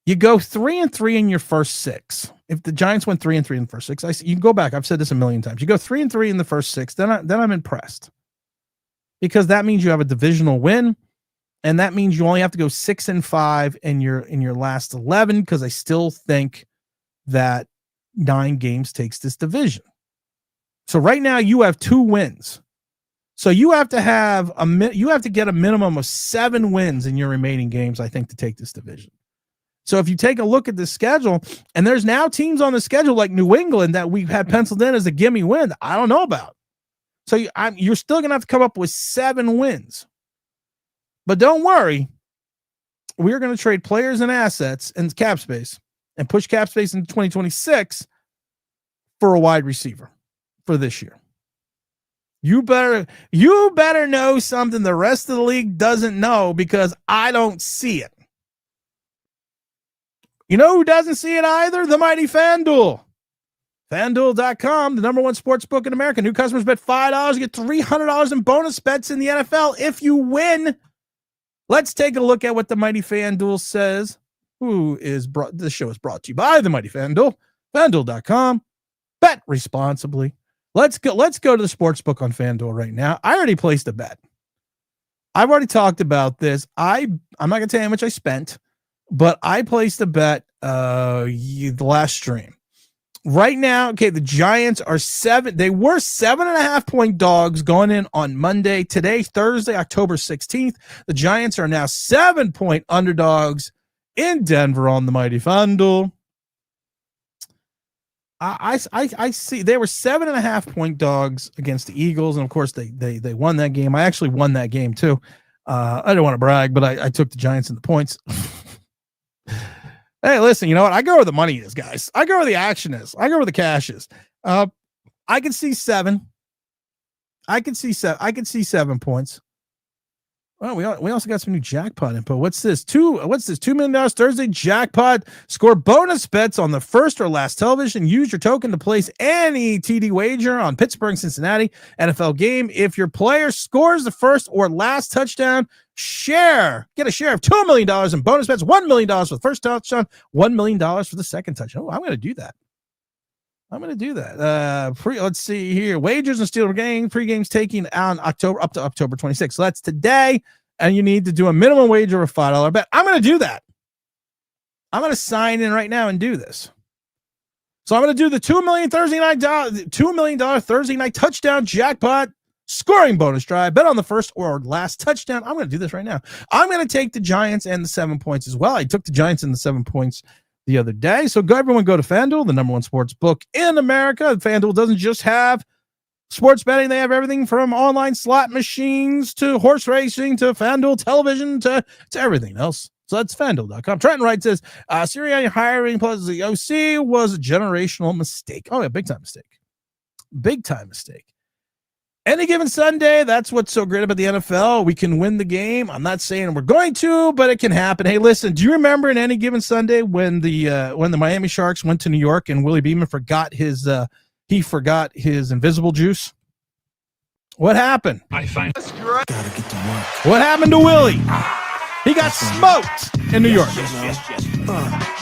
Speaker 1: You go 3-3 in your first 6. If the Giants went 3-3 in the first 6, you can go back. I've said this a million times. You go 3-3 in the first 6, then I'm impressed, because that means you have a divisional win. And that means you only have to go 6-5 in your last 11, because I still think that 9 games takes this division. So right now you have 2 wins. So you have to get a minimum of 7 wins in your remaining games, I think, to take this division. So if you take a look at the schedule, and there's now teams on the schedule like New England that we've had penciled in as a gimme win, I don't know about. So you're still going to have to come up with 7 wins. But don't worry, we're going to trade players and assets and cap space and push cap space into 2026 for a wide receiver for this year. You better know something the rest of the league doesn't know, because I don't see it. You know who doesn't see it either? The mighty FanDuel. FanDuel.com, the number 1 sports book in America. New customers bet $5, you get $300 in bonus bets in the NFL if you win. Let's take a look at what the mighty FanDuel says. This show is brought to you by the mighty FanDuel. FanDuel.com. Bet responsibly. Let's go to the sports book on FanDuel right now. I already placed a bet. I've already talked about this. I'm not going to tell you how much I spent, but I placed a bet the last stream. Right now, okay, the Giants are 7. They were 7.5-point dogs going in on Monday. Today, Thursday, October 16th. The Giants are now 7-point underdogs in Denver on the mighty FanDuel. I see they were 7.5-point dogs against the Eagles, and of course they won that game. I actually won that game too. I don't want to brag, but I took the Giants in the points. Hey, listen, you know what? I go where the money is, guys. I go where the action is. I go where the cash is. I can see 7. I can see 7 points. Well, we also got some new jackpot info. What's this? $2 million Thursday jackpot. Score bonus bets on the first or last television. Use your token to place any TD wager on Pittsburgh, Cincinnati NFL game. If your player scores the first or last touchdown, get a share of $2 million in bonus bets. $1 million for the first touchdown. $1 million for the second touchdown. Oh, I'm going to do that. Let's see here. Wagers and Steeler game. Pre-games taking on up to October 26th. So that's today. and you need to do a minimum wage or a $5 bet. I'm going to do that. I'm going to sign in right now and do this. So I'm going to do the $2 million Thursday night touchdown jackpot scoring bonus drive. Bet on the first or last touchdown. I'm going to do this right now. I'm going to take the Giants and the 7 points as well. I took the Giants and the 7 points the other day. So everyone go to FanDuel, the number one sports book in America. FanDuel doesn't just have sports betting. They have everything from online slot machines to horse racing to FanDuel television to everything else. So that's FanDuel.com. Trenton Wright says, Sirianni hiring plus the OC was a generational mistake. Oh, yeah, big time mistake. Big time mistake. Any given Sunday, that's what's so great about the NFL. We can win the game. I'm not saying we're going to, but it can happen. Hey, listen, do you remember in Any Given Sunday when the Miami Sharks went to New York and Willie Beeman forgot his invisible juice? What happened?
Speaker 2: I find
Speaker 7: Gotta get to work.
Speaker 1: What happened to Willie? He got smoked in New York.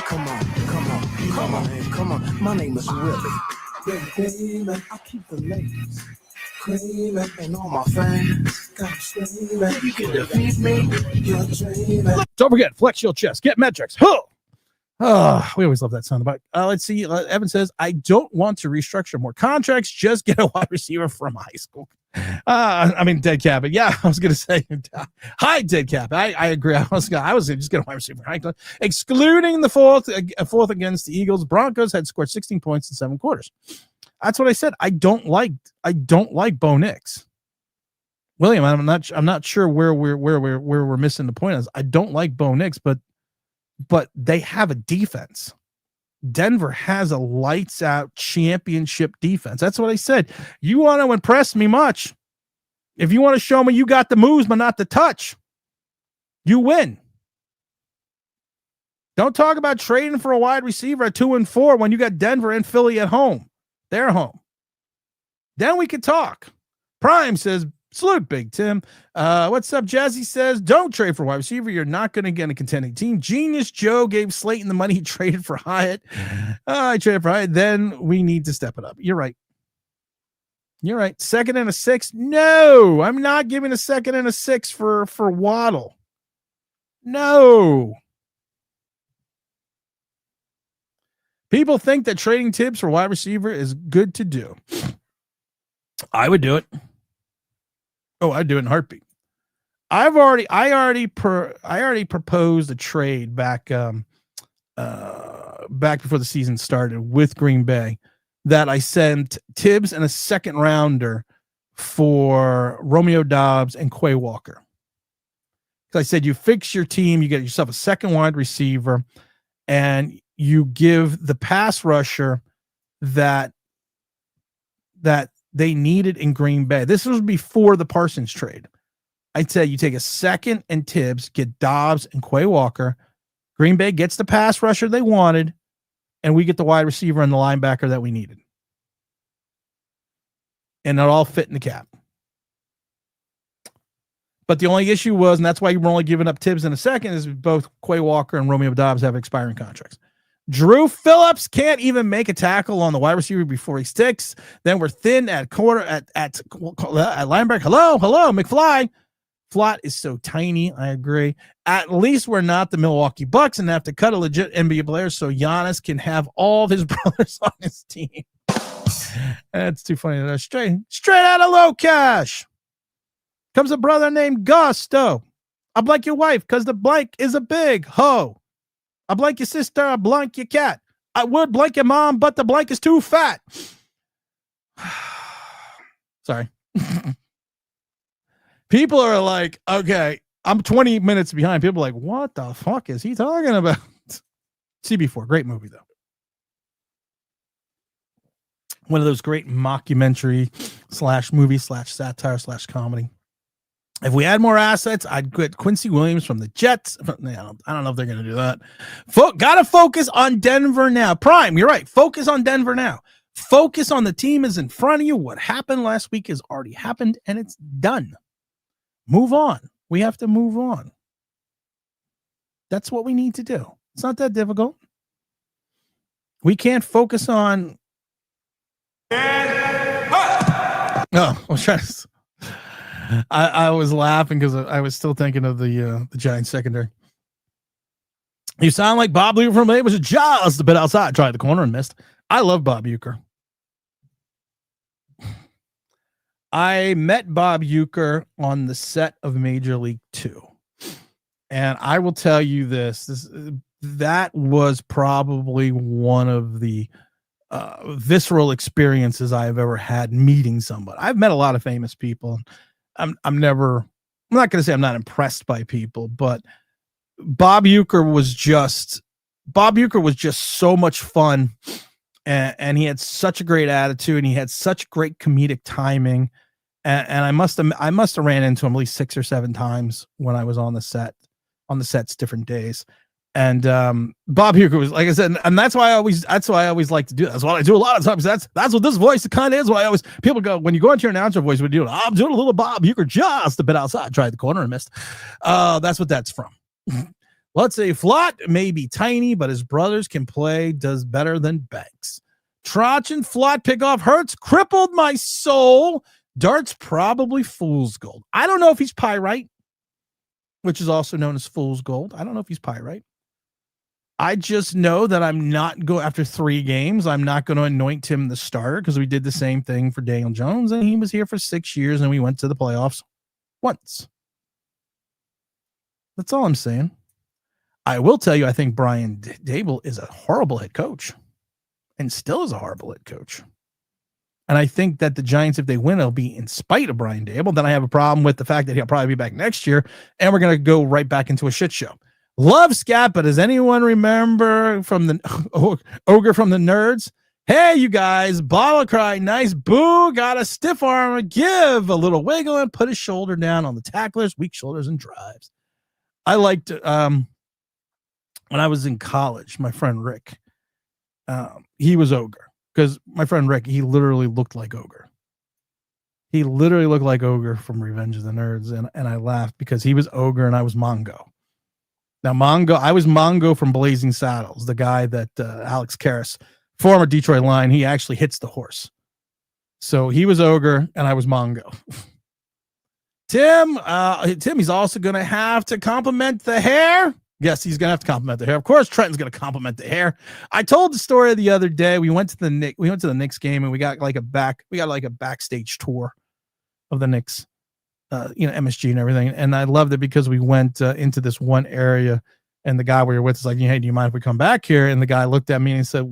Speaker 7: Come on. My name is Willie. Baby, I keep the ladies creaming and all my fans got screaming. You can defeat me. You're dreaming.
Speaker 1: Don't forget, flex your chest. Get metrics. Huh. Oh, we always love that sound about. Let's see. Evan says, I don't want to restructure more contracts. Just get a wide receiver from high school. Dead cap. But yeah, I was going to say, hi, dead cap. I agree. I was going to just get a wide receiver. Excluding the fourth against the Eagles, Broncos had scored 16 points in 7 quarters. That's what I said. I don't like Bo Nix. William, I'm not sure where we're missing the point is. I don't like Bo Nix, but they have a defense. Denver has a lights out championship defense. That's what I said. You want to impress me much. If you want to show me you got the moves, but not the touch, you win. Don't talk about trading for a wide receiver at 2 and 4 when you got Denver and Philly at home. They're home. Then we can talk. Prime says, salute, Big Tim. What's up, Jazzy says, don't trade for wide receiver. You're not going to get a contending team. Genius Joe gave Slayton the money he traded for Hyatt. I traded for Hyatt. Then we need to step it up. You're right. 2nd and 6. No, I'm not giving a 2nd and 6 for Waddle. No. People think that trading Tibbs for wide receiver is good to do. I would do it. Oh, I'd do it in a heartbeat. I already proposed a trade back before the season started with Green Bay that I sent Tibbs and a 2nd rounder for Romeo Doubs and Quay Walker. Because I said you fix your team, you get yourself a 2nd wide receiver, and you give the pass rusher that they needed in Green Bay. This was before the Parsons trade. I'd say you take a 2nd and Tibbs, get Dobbs and Quay Walker. Green Bay gets the pass rusher they wanted, and we get the wide receiver and the linebacker that we needed. And it all fit in the cap. But the only issue was, and that's why you were only giving up Tibbs in a 2nd, is both Quay Walker and Romeo Doubs have expiring contracts. Drew Phillips can't even make a tackle on the wide receiver before he sticks. Then we're thin at quarter at linebacker. Hello, McFly. Flott is so tiny. I agree. At least we're not the Milwaukee Bucks and have to cut a legit NBA player so Giannis can have all of his brothers on his team. That's too funny. That's straight out of low cash. Comes a brother named Gusto. I blank your wife because the blank is a big hoe. I blank your sister, I blank your cat. I would blank your mom, but the blank is too fat. Sorry. People are like, okay, I'm 20 minutes behind. People are like, what the fuck is he talking about? CB4, great movie, though. One of those great mockumentary / movie / satire / comedy. If we had more assets, I'd get Quincy Williams from the Jets. I don't know if they're going to do that. Gotta focus on Denver now. Prime, you're right. Focus on Denver now. Focus on the team is in front of you. What happened last week has already happened, and it's done. Move on. We have to move on. That's what we need to do. It's not that difficult. We can't focus on... Oh, I was trying to... I was laughing because I was still thinking of the Giants secondary. You sound like Bob Uecker from It was just a bit outside. Tried the corner and missed. I love Bob Uecker. I met Bob Uecker on the set of Major League 2. And I will tell you that was probably one of the visceral experiences I've ever had meeting somebody. I've met a lot of famous people. I'm not going to say I'm not impressed by people, but Bob Uecker was just so much fun, and he had such a great attitude, and he had such great comedic timing. And I must have ran into him at least 6 or 7 times when I was on the sets different days. And Bob Uecker was, like I said, and that's why I always like to do that. That's what I do a lot of times. That's what this voice kind of is. Why people go, when you go into your announcer voice, what do you do? I'm doing a little Bob Uecker just a bit outside. Tried the corner and missed. That's what that's from. Let's say Flott may be tiny, but his brothers can play, does better than Banks. Trotch and Flott pick off Hurts, crippled my soul. Dart's probably fool's gold. I don't know if he's pyrite, which is also known as fool's gold. I don't know if he's pyrite. I just know that I'm not after 3 games. I'm not going to anoint him the starter because we did the same thing for Daniel Jones, and he was here for 6 years, and we went to the playoffs once. That's all I'm saying. I will tell you, I think Brian Dable is a horrible head coach and still is a horrible head coach. And I think that the Giants, if they win, it'll be in spite of Brian Dable. Then I have a problem with the fact that he'll probably be back next year, and we're going to go right back into a shit show. Love Scat, but does anyone remember from the Ogre from the Nerds? Hey, you guys, bottle cry, nice boo, got a stiff arm, give a little wiggle and put his shoulder down on the tacklers, weak shoulders and drives. I liked when I was in college, my friend Rick, he was Ogre. Because my friend Rick, he literally looked like Ogre. He literally looked like Ogre from Revenge of the Nerds. And I laughed because he was Ogre and I was Mongo. Now, I was Mongo from Blazing Saddles, the guy that Alex Karras, former Detroit Lion, he actually hits the horse. So he was Ogre and I was Mongo. Tim, he's also going to have to compliment the hair. Yes, he's going to have to compliment the hair. Of course, Trenton's going to compliment the hair. I told the story the other day. We went to the Knicks game and we got like a backstage tour of the Knicks, MSG and everything. And I loved it because we went into this one area and the guy we were with was like, hey, do you mind if we come back here? And the guy looked at me and said,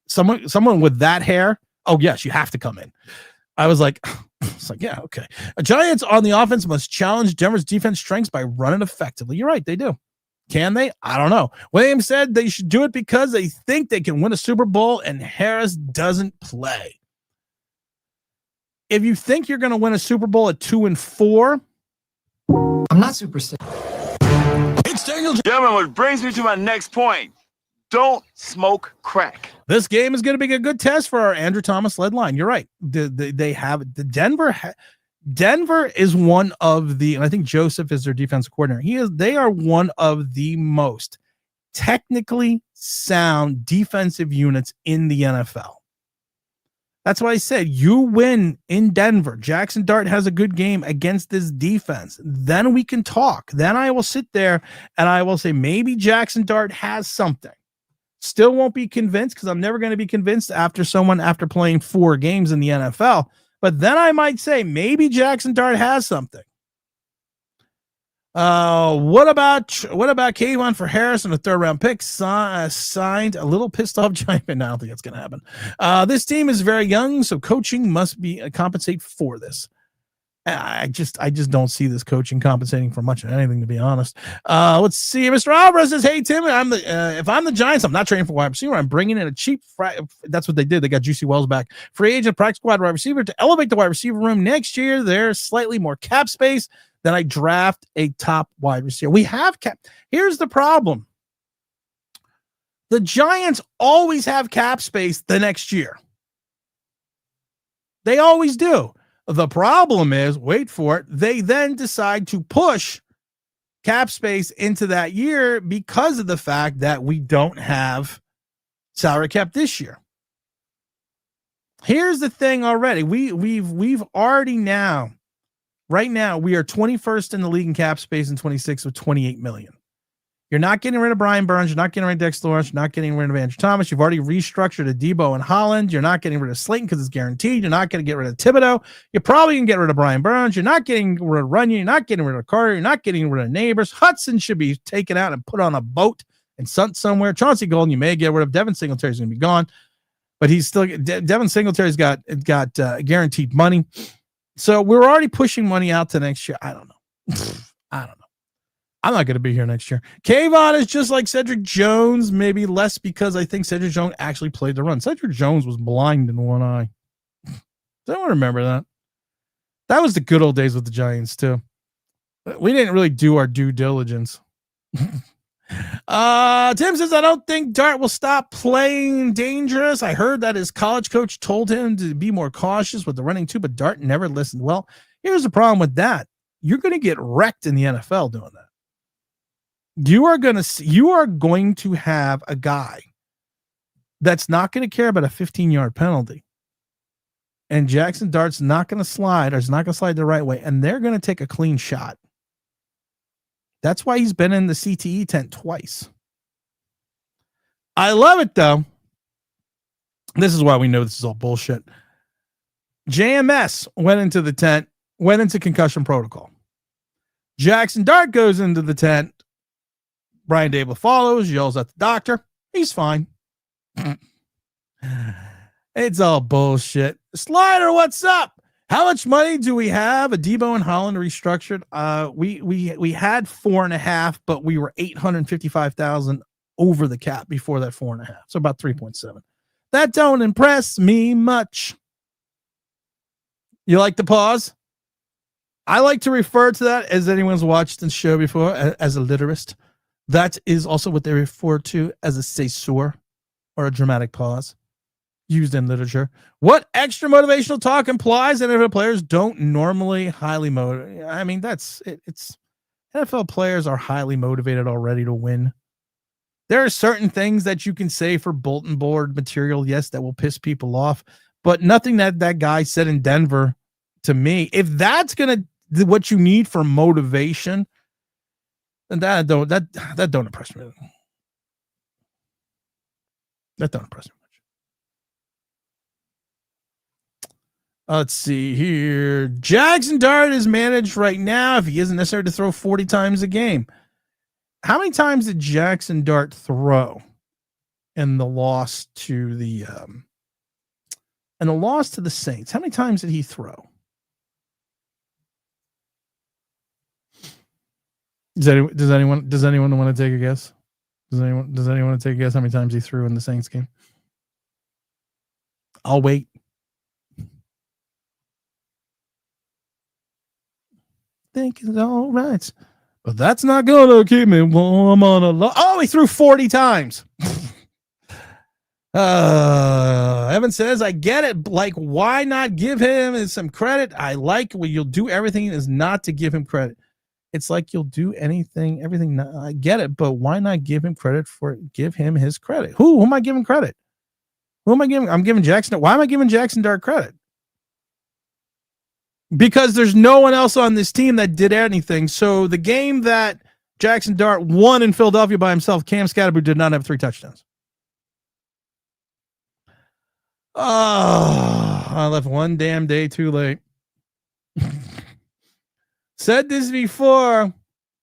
Speaker 1: someone with that hair. Oh yes, you have to come in. I was like, yeah, okay. Giants on the offense must challenge Denver's defense strengths by running effectively. You're right, they do. Can they? I don't know. Williams said they should do it because they think they can win a Super Bowl and Harris doesn't play. If you think you're going to win a Super Bowl at 2-4,
Speaker 9: I'm not superstitious.
Speaker 10: It's Daniel. Gentlemen, which brings me to my next point. Don't smoke crack.
Speaker 1: This game is going to be a good test for our Andrew Thomas led line. You're right. They have the Denver is one of the, and I think Joseph is their defensive coordinator. They are one of the most technically sound defensive units in the NFL. That's why I said you win in Denver. Jackson Dart has a good game against this defense. Then we can talk. Then I will sit there and I will say maybe Jackson Dart has something. Still won't be convinced because I'm never going to be convinced after playing 4 games in the NFL. But then I might say maybe Jackson Dart has something. What about Kayvon for Harris and a 3rd round pick signed? A little pissed off Giant fan. I don't think that's going to happen. This team is very young, so coaching must be compensate for this. I just don't see this coaching compensating for much of anything, to be honest. Let's see. Mr. Alvarez says, "Hey Tim, if I'm the Giants, I'm not trading for wide receiver. I'm bringing in a cheap. That's what they did. They got Juicy Wells back, free agent, practice squad wide receiver to elevate the wide receiver room next year. There's slightly more cap space. Then I draft a top wide receiver. We have cap. Here's the problem: the Giants always have cap space the next year. They always do. The problem is, wait for it, they then decide to push cap space into that year because of the fact that we don't have salary cap this year. Here's the thing already. We've already now Right now, we are 21st in the league in cap space and 26 with $28 million. You're not getting rid of Brian Burns. You're not getting rid of Dexter Lawrence. You're not getting rid of Andrew Thomas. You've already restructured a Debo and Holland. You're not getting rid of Slayton because it's guaranteed. You're not going to get rid of Thibodeau. You're probably going to get rid of Brian Burns. You're not getting rid of Runyon. You're not getting rid of Carter. You're not getting rid of Neighbors. Hudson should be taken out and put on a boat and sent somewhere. Chauncey Golden, you may get rid of. Devin Singletary's going to be gone, but he's still Devin Singletary's got guaranteed money. So we're already pushing money out to next year. I don't know. I don't know. I'm not going to be here next year. Kayvon is just like Cedric Jones, maybe less because I think Cedric Jones actually played the run. Cedric Jones was blind in one eye. Does anyone remember that? That was the good old days with the Giants, too. We didn't really do our due diligence. Tim says, I don't think Dart will stop playing dangerous. I heard that his college coach told him to be more cautious with the running, too, but Dart never listened. Well, here's the problem with that. You're going to get wrecked in the NFL doing that. You are going to have a guy that's not going to care about a 15-yard penalty. And Jackson Dart's not going to slide, or is not going to slide the right way, and they're going to take a clean shot. That's why he's been in the CTE tent twice. I love it, though. This is why we know this is all bullshit. JMS went into the tent, went into concussion protocol. Jackson Dart goes into the tent. Brian Dable follows, yells at the doctor. He's fine. It's all bullshit. Slider, what's up? How much money do we have? A Debo and Holland restructured. We had 4.5, but we were $855,000 over the cap before that 4.5. So about 3.7. That don't impress me much. You like the pause? I like to refer to that, as anyone's watched the show before, as a literist. That is also what they refer to as a caesur, or a dramatic pause, used in literature. What extra motivational talk implies that NFL players don't normally highly motivate? I mean, that's it. It's NFL players are highly motivated already to win. There are certain things that you can say for bulletin board material, yes, that will piss people off, but nothing that guy said in Denver to me. If that's what you need for motivation, then that don't impress me. That don't impress me much. Let's see here. Jackson Dart is managed right now if he isn't necessary to throw 40 times a game. How many times did Jackson Dart throw in the loss to the Saints? How many times did he throw? Does anyone want to take a guess? Does anyone want to take a guess how many times he threw in the Saints game? I'll wait. Think it's all right, but that's not gonna keep me warm on a low. Oh, he threw 40 times. Evan says, I get it. Like, why not give him some credit? I like what you'll do. Everything is not to give him credit. It's like you'll do everything. I get it, but why not give him credit give him his credit? Who am I giving credit? Who am I giving? I'm giving Jackson. Why am I giving Jackson Dart credit? Because there's no one else on this team that did anything. So the game that Jackson Dart won in Philadelphia by himself, Cam Scatterboo did not have 3 touchdowns. Oh, I left one damn day too late. Said this before.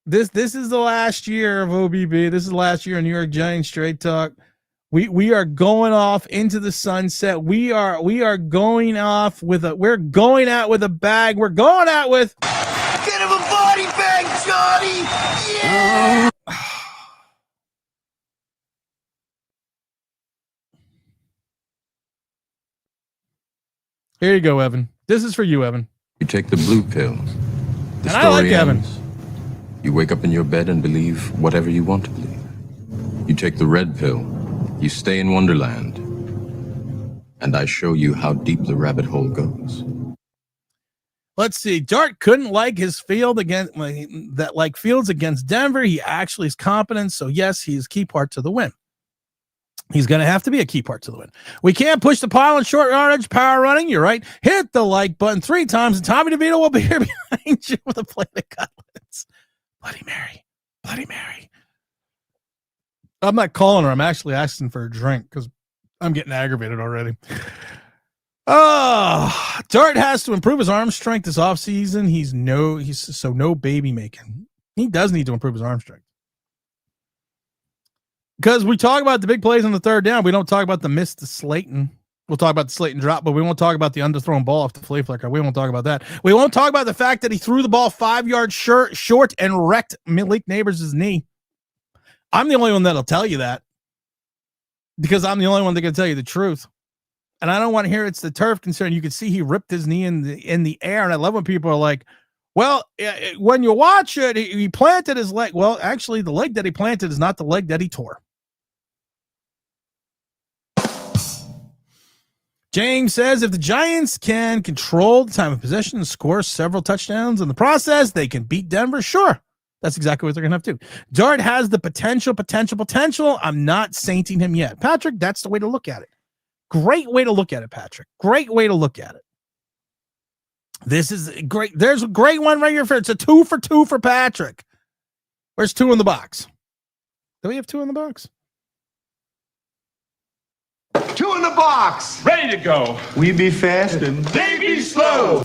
Speaker 1: This is the last year of OBB. This is the last year of New York Giants Straight Talk. We are going off into the sunset. We are going off we're going out with a bag. We're going out with
Speaker 7: Get him a body bag, Johnny! Yeah!
Speaker 1: Here you go, Evan. This is for you, Evan.
Speaker 11: You take the blue pill. The
Speaker 1: and I like Evan.
Speaker 11: You wake up in your bed and believe whatever you want to believe. You take the red pill. You stay in Wonderland. And I show you how deep the rabbit hole goes.
Speaker 1: Let's see. Dart couldn't like his field against Fields against Denver. He actually is competent. So yes, he is key part to the win. He's going to have to be a key part to the win. We can't push the pile in short yardage, power running. You're right. Hit the like button 3 times, and Tommy DeVito will be here behind you with a plate of cutlets. Bloody Mary. Bloody Mary. I'm not calling her. I'm actually asking for a drink because I'm getting aggravated already. Oh, Dart has to improve his arm strength this offseason. He's no baby making. He does need to improve his arm strength. Because we talk about the big plays on the third down. We don't talk about the miss to Slayton. We'll talk about the Slayton drop, but we won't talk about the underthrown ball off the flea flicker. We won't talk about that. We won't talk about the fact that he threw the ball 5 yards short and wrecked Malik Neighbors' knee. I'm the only one that'll tell you that because I'm the only one that can tell you the truth. And I don't want to hear it's the turf concern. You can see he ripped his knee in the air. And I love when people are like, well, when you watch it, he planted his leg. Well, actually, the leg that he planted is not the leg that he tore. James says if the Giants can control the time of possession and score several touchdowns in the process, they can beat Denver. Sure. That's exactly what they're going to have to do. Dart has the potential. I'm not sainting him yet. Patrick, that's the way to look at it. Great way to look at it, Patrick. Great way to look at it. This is great. There's a great one right here. It's a 2 for 2 for Patrick. Where's 2 in the box? Do we have 2 in the box?
Speaker 10: 2 in the box. Ready to go. We be fast and they be slow.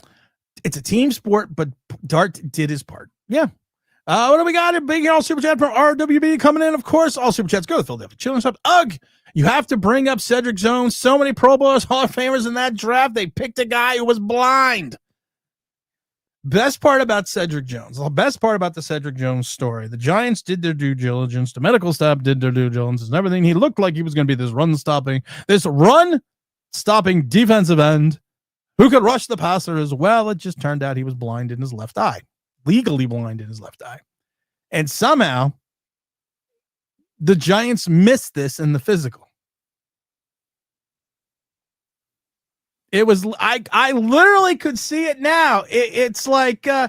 Speaker 1: It's a team sport, but Dart did his part. Yeah. What do we got? A big all super chat from RWB coming in. Of course, all super chats go to the Philadelphia Children's Shop. Ugh. You have to bring up Cedric Jones. So many Pro Bowlers, Hall of Famers in that draft. They picked a guy who was blind. Best part about Cedric Jones, the best part about the Cedric Jones story, the Giants did their due diligence. The medical staff did their due diligence and everything. He looked like he was going to be this run-stopping defensive end who could rush the passer as well. It just turned out he was blind in his left eye, legally blind in his left eye. And somehow the Giants missed this in the physical. It was I literally could see it now. It's like okay,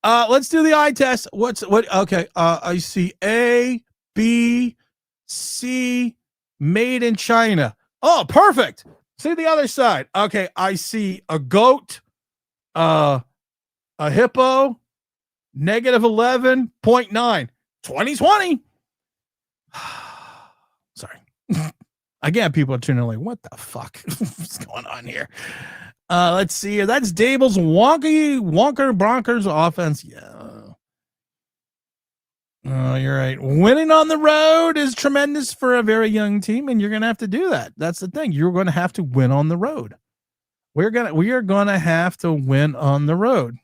Speaker 1: let's do the eye test. Okay, I see A, B, C, made in China. Oh, perfect. See the other side. Okay, I see a goat, a hippo, -11.9, 2020. Sorry. Again, people are tuning in like, what the fuck? What's going on here? Let's see here. That's Dable's Wonker Broncos offense. Yeah. Oh, you're right. Winning on the road is tremendous for a very young team, and you're going to have to do that. That's the thing. You're going to have to win on the road. We are going to have to win on the road.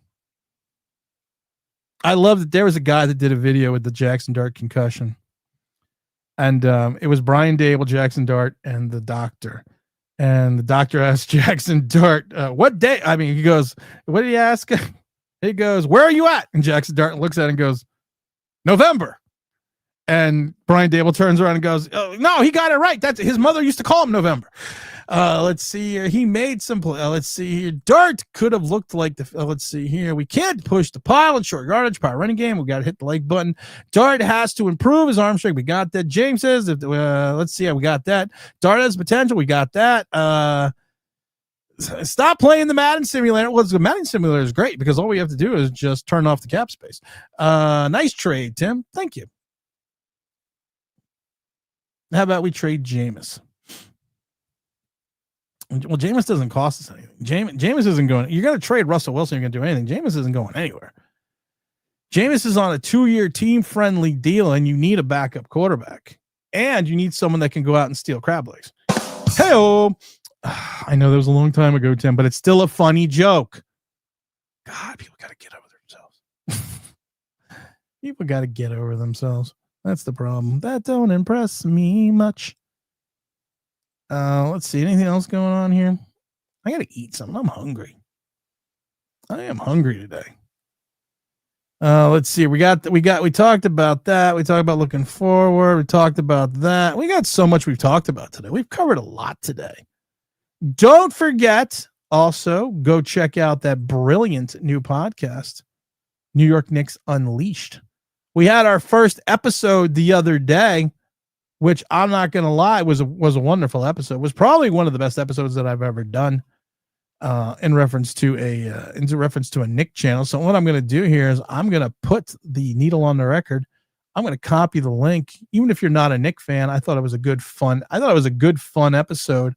Speaker 1: I love that there was a guy that did a video with the Jackson Dart concussion. And it was Brian Dable, Jackson Dart, and the doctor. And the doctor asked Jackson Dart, what day? I mean, he goes, what did he ask? He goes, where are you at? And Jackson Dart looks at it and goes, November. And Brian Dable turns around and goes, oh, no, he got it right. That's his mother used to call him November. Let's see here. He made some play. Let's see here. Dart could have looked like the. Let's see here. We can't push the pile in short yardage, power running game. We got to hit the like button. Dart has to improve his arm strength. We got that. James says, let's see. We got that. Dart has potential. We got that. Stop playing the Madden simulator. Well, the Madden simulator is great because all we have to do is just turn off the cap space. Nice trade, Tim. Thank you. How about we trade Jameis? Well, Jameis doesn't cost us anything. Jameis isn't going. You're going to trade Russell Wilson. You're going to do anything. Jameis isn't going anywhere. Jameis is on a 2-year team-friendly deal, and you need a backup quarterback. And you need someone that can go out and steal crab legs. Hey-oh. I know that was a long time ago, Tim, but it's still a funny joke. God, people got to get over themselves. People got to get over themselves. That's the problem. That don't impress me much. Let's see. Anything else going on here? I gotta eat something. I'm hungry. I am hungry today. Let's see. We talked about that. We talked about looking forward. We talked about that. We got so much we've talked about today. We've covered a lot today. Don't forget, also, go check out that brilliant new podcast, New York Knicks Unleashed. We had our first episode the other day. which I'm not going to lie was a wonderful episode. It was probably one of the best episodes that I've ever done in reference to a Nick channel. So what I'm going to do here is I'm going to put the needle on the record. I'm going to copy the link. Even if you're not a Nick fan, I thought it was a good fun episode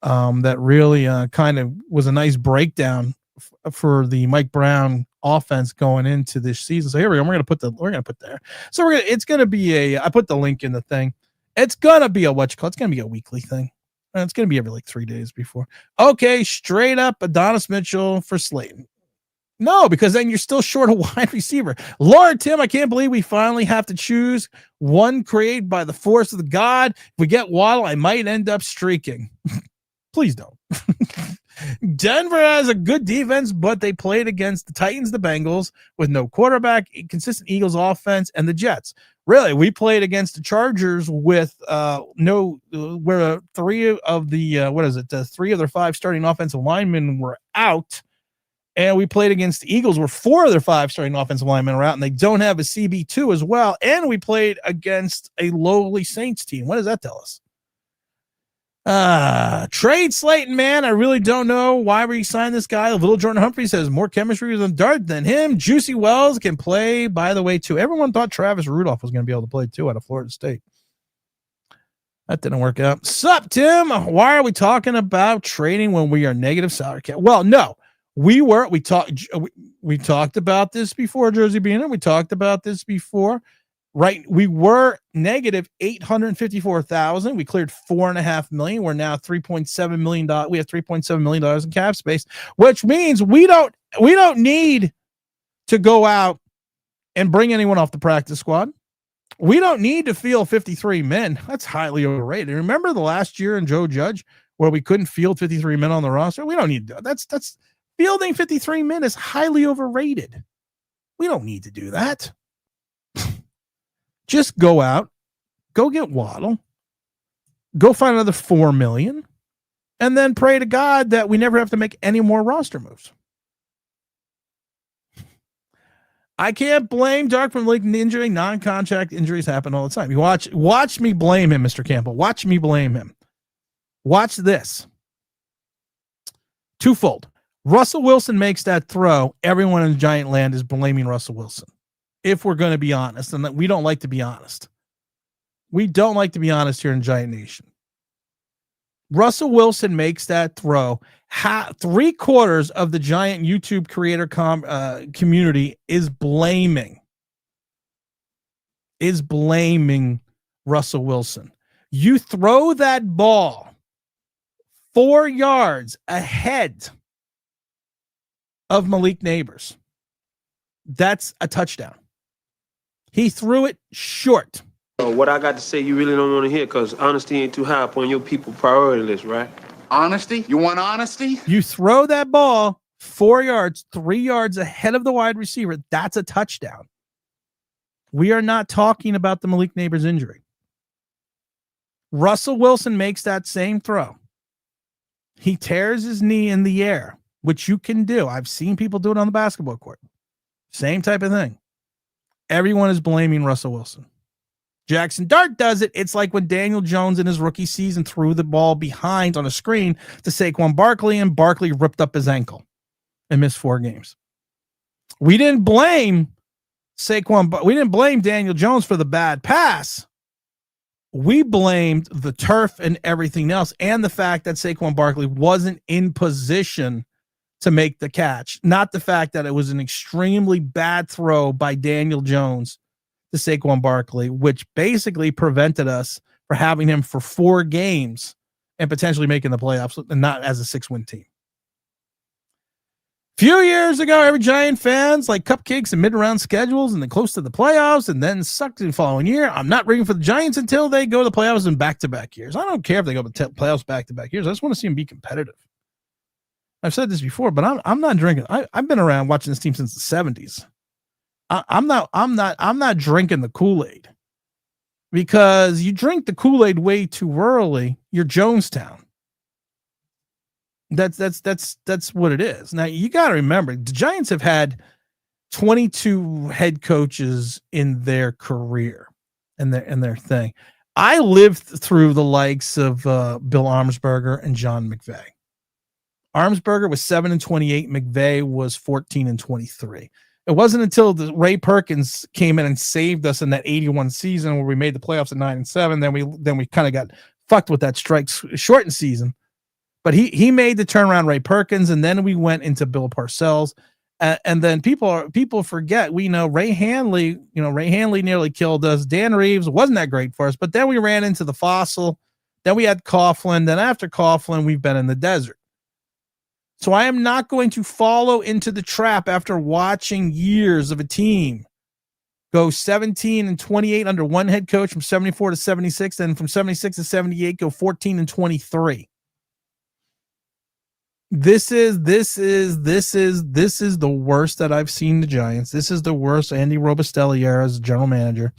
Speaker 1: that really kind of was a nice breakdown for the Mike Brown offense going into this season. So here we go. We're going to put there. So it's going to be I put the link in the thing. It's going to be it's going to be a weekly thing. And it's going to be every like 3 days before. Okay. Straight up Adonis Mitchell for Slayton. No, because then you're still short a wide receiver. Lord Tim, I can't believe we finally have to choose one created by the force of the God. If we get Waddle, I might end up streaking. Please don't. Denver has a good defense, but they played against the Titans, the Bengals, with no quarterback, consistent Eagles offense, and the Jets. Really, we played against the Chargers with where three of their 5 starting offensive linemen were out. And we played against the Eagles where 4 of their 5 starting offensive linemen are out, and they don't have a CB2 as well. And we played against a lowly Saints team. What does that tell us? Trade Slayton, man. I really don't know why we signed this guy. Little Jordan Humphries has more chemistry with Dart than him. Juicy Wells can play, by the way, too. Everyone thought Travis Rudolph was going to be able to play, too, out of Florida State. That didn't work out. Sup, Tim? Why are we talking about trading when we are negative salary cap? Well, no. We talked about this before, Jersey Beaner. We talked about this before, right? We were negative 854,000. We cleared $4.5 million. We're now $3.7 million. We have $3.7 million in cap space, which means we don't need to go out and bring anyone off the practice squad. We don't need to field 53 men. That's highly overrated. Remember the last year in Joe Judge where we couldn't field 53 men on the roster? We don't need to. That's fielding 53 men is highly overrated. We don't need to do that. Just go out, go get Waddle, go find another 4 million, and then pray to God that we never have to make any more roster moves. I can't blame Dark from Lake injury. Non-contact injuries happen all the time. You watch me blame him, Mr. Campbell. Watch me blame him. Watch this. Twofold. Russell Wilson makes that throw. Everyone in Giant Land is blaming Russell Wilson. If we're going to be honest, and we don't like to be honest. We don't like to be honest here in Giant Nation. Russell Wilson makes that throw. 3/4 of the Giant YouTube creator community is blaming Russell Wilson. You throw that ball 4 yards ahead of Malik Neighbors. That's a touchdown. He threw it short.
Speaker 12: What I got to say you really don't want to hear because honesty ain't too high up on your people priority list, right?
Speaker 10: Honesty? You want honesty?
Speaker 1: You throw that ball 4 yards, 3 yards ahead of the wide receiver. That's a touchdown. We are not talking about the Malik Neighbors injury. Russell Wilson makes that same throw. He tears his knee in the air, which you can do. I've seen people do it on the basketball court. Same type of thing. Everyone is blaming Russell Wilson. Jackson Dart does it. It's like when Daniel Jones in his rookie season threw the ball behind on a screen to Saquon Barkley, and Barkley ripped up his ankle and missed 4 games. We didn't blame Saquon. We didn't blame Daniel Jones for the bad pass. We blamed the turf and everything else, and the fact that Saquon Barkley wasn't in position to make the catch, not the fact that it was an extremely bad throw by Daniel Jones to Saquon Barkley, which basically prevented us from having him for 4 games and potentially making the playoffs and not as a 6-win team. Few years ago, every Giant fans like cupcakes and mid-round schedules and then close to the playoffs and then sucked the following year. I'm not rooting for the Giants until they go to the playoffs in back-to-back years. I don't care if they go to the playoffs back-to-back years. I just want to see them be competitive. I've said this before, but I'm not drinking. I've been around watching this team since the 70s. I'm not drinking the Kool-Aid, because you drink the Kool-Aid way too early, you're Jonestown. That's what it is. Now you got to remember, the Giants have had 22 head coaches in their career and their thing. I lived through the likes of Bill Armsberger and John McVay. Armsberger was 7-28. McVay was 14-23. It wasn't until Ray Perkins came in and saved us in that 81 season where we made the playoffs at 9-7. Then we kind of got fucked with that strikes shortened season. But he made the turnaround, Ray Perkins, and then we went into Bill Parcells. And then people forget, we know Ray Hanley nearly killed us. Dan Reeves wasn't that great for us, but then we ran into the Fossil. Then we had Coughlin. Then after Coughlin, we've been in the desert. So I am not going to follow into the trap after watching years of a team go 17-28 under one head coach from 74 to 76, then from 76 to 78 go 14-23. This is the worst that I've seen the Giants. This is the worst Andy Robustelli era as general manager.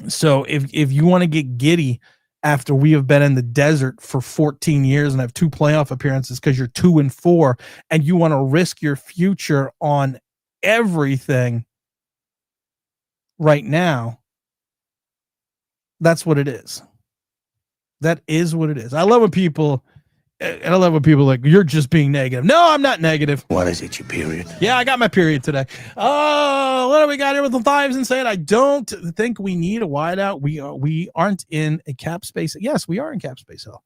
Speaker 1: So if you want to get giddy after we have been in the desert for 14 years and have 2 playoff appearances because you're 2-4 and you want to risk your future on everything right now, that's what it is. That is what it is. I love when people like, you're just being negative. No, I'm not negative.
Speaker 7: What is it, your period?
Speaker 1: Yeah, I got my period today. Oh, what do we got here with the Thives and saying I don't think we need a wideout. We aren't in a cap space. Yes, we are in cap space hell.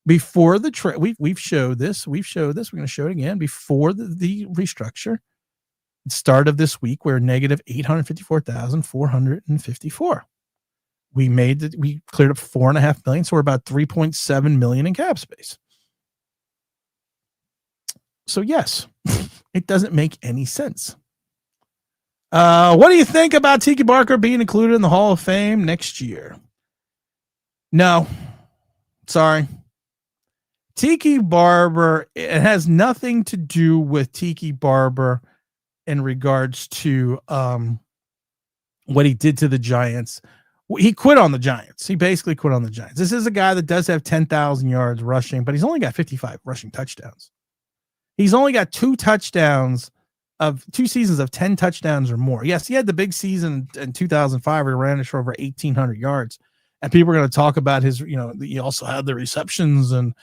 Speaker 1: Before the trade, we've showed this. We're going to show it again. Before the restructure, start of this week, we're negative 854,454. We cleared up $4.5 million, so we're about 3.7 million in cap space. So yes, it doesn't make any sense. What do you think about Tiki Barber being included in the Hall of Fame next year? No, sorry. Tiki Barber, it has nothing to do with Tiki Barber in regards to what he did to the Giants. He quit on the Giants. He basically quit on the Giants. This is a guy that does have 10,000 yards rushing, but he's only got 55 rushing touchdowns. He's only got 2 touchdowns of 2 seasons of 10 touchdowns or more. Yes, he had the big season in 2005 where he ran it for over 1,800 yards. And people are going to talk about his, he also had the receptions and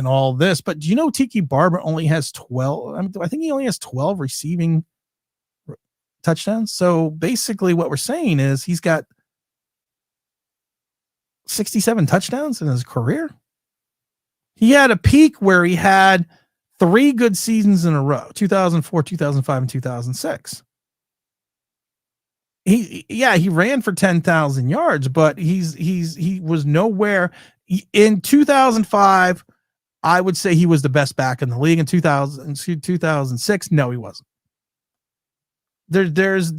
Speaker 1: all this. But do you know Tiki Barber only has 12? I think he only has 12 receiving touchdowns. So basically what we're saying is he's got 67 touchdowns in his career. He had a peak where he had 3 good seasons in a row, 2004, 2005, and 2006. He ran for 10,000 yards, but he was nowhere. In 2005, I would say he was the best back in the league. In 2006, no, he wasn't. There's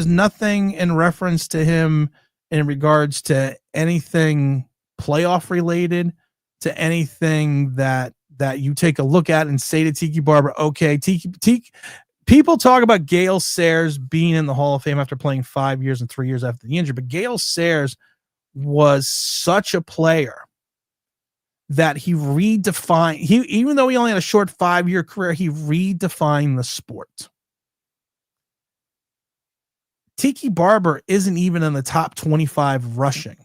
Speaker 1: nothing in reference to him in regards to anything playoff related, to anything that you take a look at and say to Tiki Barber, okay, Tiki, people talk about Gale Sayers being in the Hall of Fame after playing 5 years and 3 years after the injury, but Gale Sayers was such a player that he redefined, even though he only had a short 5-year career, he redefined the sport. Tiki Barber isn't even in the top 25 rushing.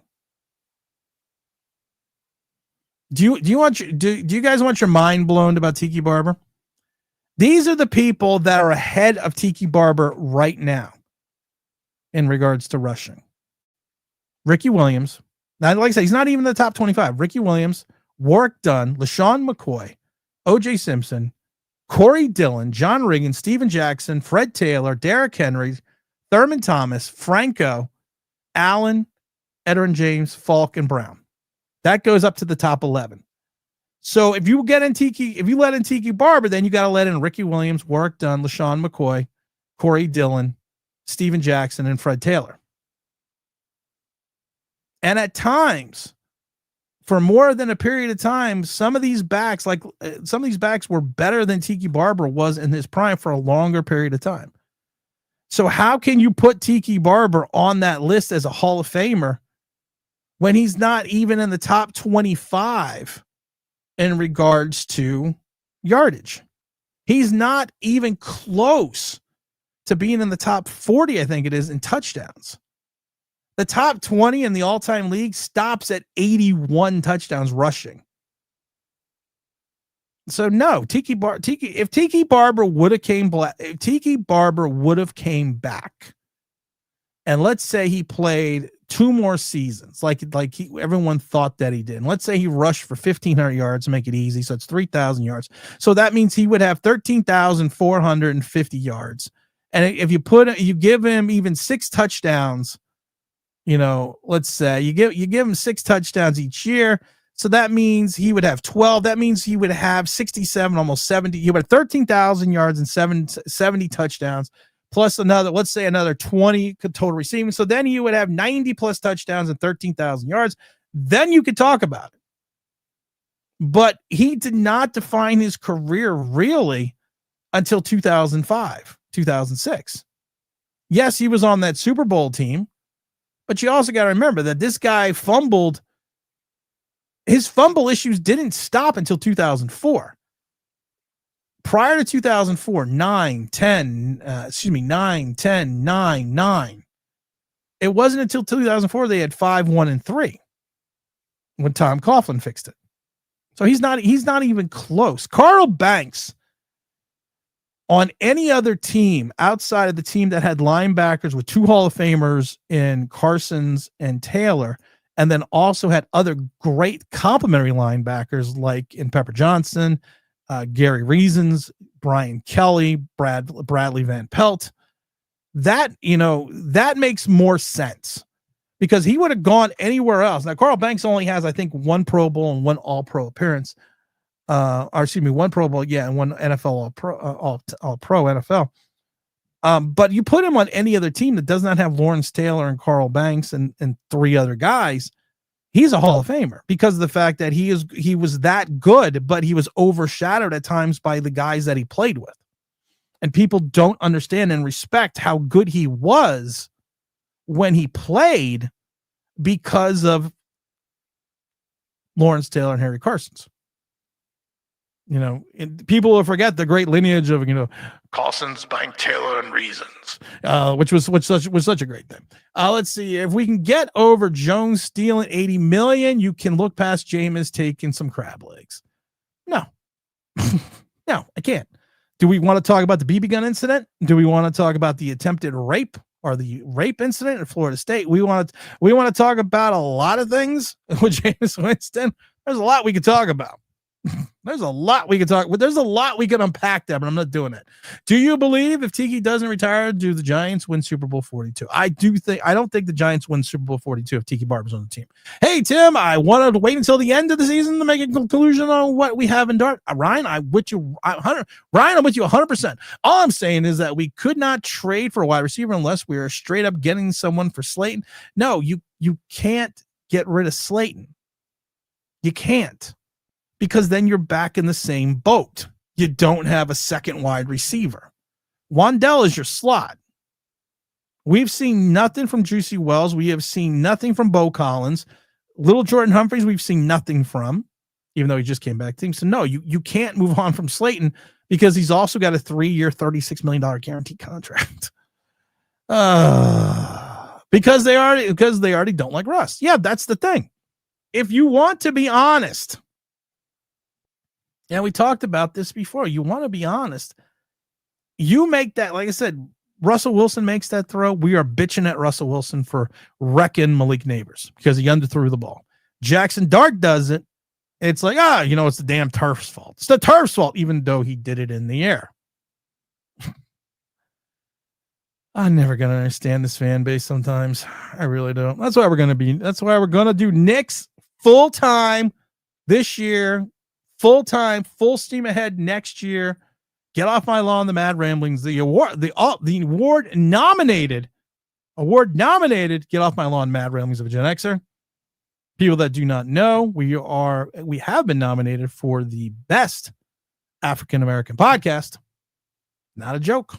Speaker 1: Do you guys want your mind blown about Tiki Barber? These are the people that are ahead of Tiki Barber right now in regards to rushing. Ricky Williams. Now, like I said, he's not even in the top 25. Ricky Williams, Warwick Dunn, LaShawn McCoy, O.J. Simpson, Corey Dillon, John Riggins, Steven Jackson, Fred Taylor, Derrick Henry, Thurman Thomas, Franco, Allen, Edgerrin James, Falk, and Brown. That goes up to the top 11. So if you let in Tiki Barber, then you got to let in Ricky Williams, Warwick Dunn, LaShawn McCoy, Corey Dillon, Steven Jackson, and Fred Taylor. And at times, for more than a period of time, some of these backs were better than Tiki Barber was in his prime for a longer period of time. So how can you put Tiki Barber on that list as a Hall of Famer when he's not even in the top 25 in regards to yardage? He's not even close to being in the top 40, I think it is, in touchdowns. The top 20 in the all-time league stops at 81 touchdowns rushing. So no, if Tiki Barber would have came back, and let's say he played 2 more seasons, everyone thought that he did. And let's say he rushed for 1,500 yards to make it easy, so it's 3,000 yards. So that means he would have 13,450 yards. And if you give him even 6 touchdowns, let's say you give him 6 touchdowns each year. So that means he would have 12. That means he would have 67, almost 70. He would have 13,000 yards and 70 touchdowns, plus another 20 total receiving. So then he would have 90 plus touchdowns and 13,000 yards. Then you could talk about it. But he did not define his career really until 2005, 2006. Yes, he was on that Super Bowl team, but you also got to remember that this guy fumbled. His fumble issues didn't stop until 2004. Prior to 2004, 9, 10, 9. It wasn't until 2004 they had 5, 1, and 3 when Tom Coughlin fixed it. So he's not even close. Carl Banks, on any other team outside of the team that had linebackers with 2 Hall of Famers in Carsons and Taylor, and then also had other great complementary linebackers like in Pepper Johnson, Gary Reasons, Brian Kelly, Bradley Van Pelt. That makes more sense because he would have gone anywhere else. Now, Carl Banks only has, I think, 1 Pro Bowl and 1 All-Pro appearance. 1 Pro Bowl, and 1 NFL All-Pro NFL. But you put him on any other team that does not have Lawrence Taylor and Carl Banks and 3 other guys, he's a Hall of Famer because of the fact that he was that good, but he was overshadowed at times by the guys that he played with. And people don't understand and respect how good he was when he played because of Lawrence Taylor and Harry Carsons. People will forget the great lineage of, Carsons, Bank, Taylor, and Reasons, which was such a great thing. Let's see if we can get over Jones stealing $80 million. You can look past Jameis taking some crab legs. No, no, I can't. Do we want to talk about the BB gun incident? Do we want to talk about the attempted rape or the rape incident in Florida State? We want to talk about a lot of things with Jameis Winston. There's a lot we could talk about. There's a lot we can unpack there, but I'm not doing it. Do you believe if Tiki doesn't retire, do the Giants win Super Bowl 42? I don't think the Giants win Super Bowl 42 if Tiki Barber's on the team. Hey, Tim, I wanted to wait until the end of the season to make a conclusion on what we have in Dart. Ryan, I'm with you 100%. All I'm saying is that we could not trade for a wide receiver unless we are straight up getting someone for Slayton. No, you can't get rid of Slayton. You can't. Because then you're back in the same boat. You don't have a second wide receiver. Wandell is your slot. We've seen nothing from Juicy Wells. We have seen nothing from Bo Collins. Little Jordan Humphreys, we've seen nothing from, even though he just came back. So no, you can't move on from Slayton because he's also got a 3-year, $36 million guaranteed contract. Because they already don't like Russ. Yeah, that's the thing. If you want to be honest, we talked about this before. You want to be honest. You make that, like I said, Russell Wilson makes that throw. We are bitching at Russell Wilson for wrecking Malik Neighbors because he underthrew the ball. Jackson Dart does it. It's like, it's the damn turf's fault. It's the turf's fault, even though he did it in the air. I'm never going to understand this fan base sometimes. I really don't. That's why we're going to do Knicks full time this year. Full time, full steam ahead next year. Get off my lawn, the Mad Ramblings. The award nominated. Get off my lawn, Mad Ramblings of a Gen Xer. People that do not know, we have been nominated for the best African American podcast. Not a joke.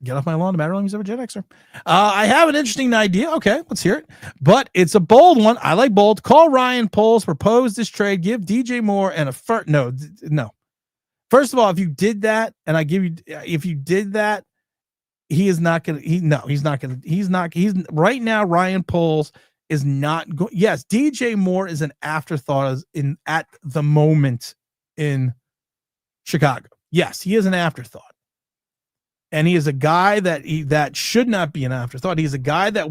Speaker 1: Get off my lawn, the Mad Ramblings of a Gen Xer. I have an interesting idea. Okay, let's hear it. But it's a bold one. I like bold. Call Ryan Poles, propose this trade, give DJ Moore and a first. No. First of all, if you did that, he is not going to. He's not going to. He's right now. Ryan Poles is not going. Yes, DJ Moore is an afterthought at the moment in Chicago. Yes, he is an afterthought. And he is a guy that should not be an afterthought. He's a guy that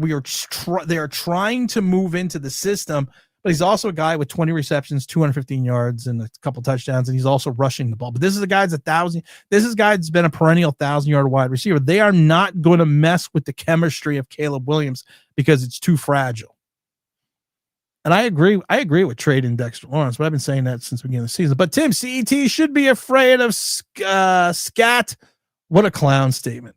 Speaker 1: they are trying to move into the system, but he's also a guy with 20 receptions, 215 yards, and a couple touchdowns, and he's also rushing the ball. But this is a guy that's been a perennial 1,000-yard wide receiver. They are not going to mess with the chemistry of Caleb Williams because it's too fragile. And I agree with trading Dexter Lawrence, but I've been saying that since the beginning of the season. But Tim, CET should be afraid of Scat. What a clown statement.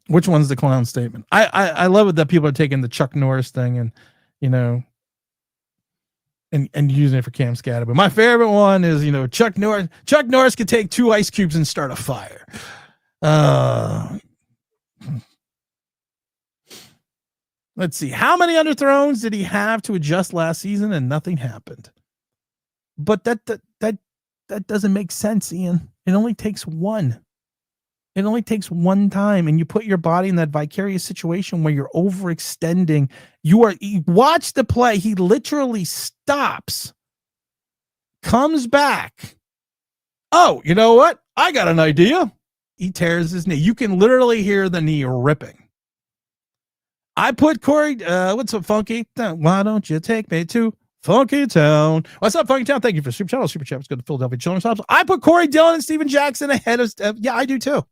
Speaker 1: Which one's the clown statement? I love it that people are taking the Chuck Norris thing and, and using it for Cam Scatter. But my favorite one is, Chuck Norris. Chuck Norris could take 2 ice cubes and start a fire. Let's see. How many underthrows did he have to adjust last season and nothing happened? But that doesn't make sense, Ian. It only takes one. It only takes one time, and you put your body in that vicarious situation where you're overextending. You watch the play. He literally stops, comes back. Oh, you know what? I got an idea. He tears his knee. You can literally hear the knee ripping. I put Corey, what's up, Funky? Why don't you take me to Funky Town? What's up, Funky Town? Thank you for Super Channel. Super Chat was good to Philadelphia Children's Hospital. I put Corey Dillon and Steven Jackson ahead of, yeah, I do too.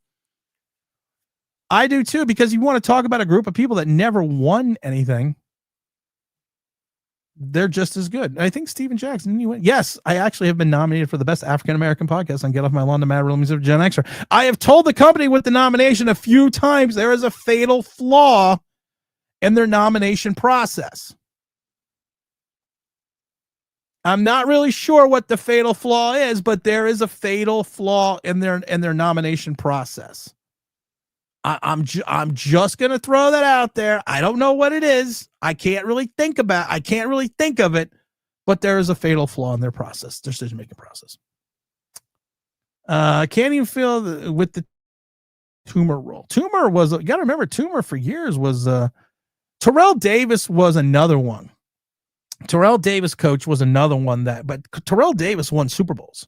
Speaker 1: I do too, because you want to talk about a group of people that never won anything. They're just as good. I think Steven Jackson, you win. Yes, I actually have been nominated for the best African-American podcast on Get Off My Lawn, The Mad Real Music of Gen Xer. I have told the company with the nomination a few times there is a fatal flaw in their nomination process. I'm not really sure what the fatal flaw is, but there is a fatal flaw in their nomination process. I'm just going to throw that out there. I don't know what it is. I can't really think of it, but there is a fatal flaw in their process, decision-making process. Can't even feel with the Toomer role. Toomer was, you got to remember, Toomer for years was, Terrell Davis was another one. Terrell Davis coach was another one but Terrell Davis won Super Bowls.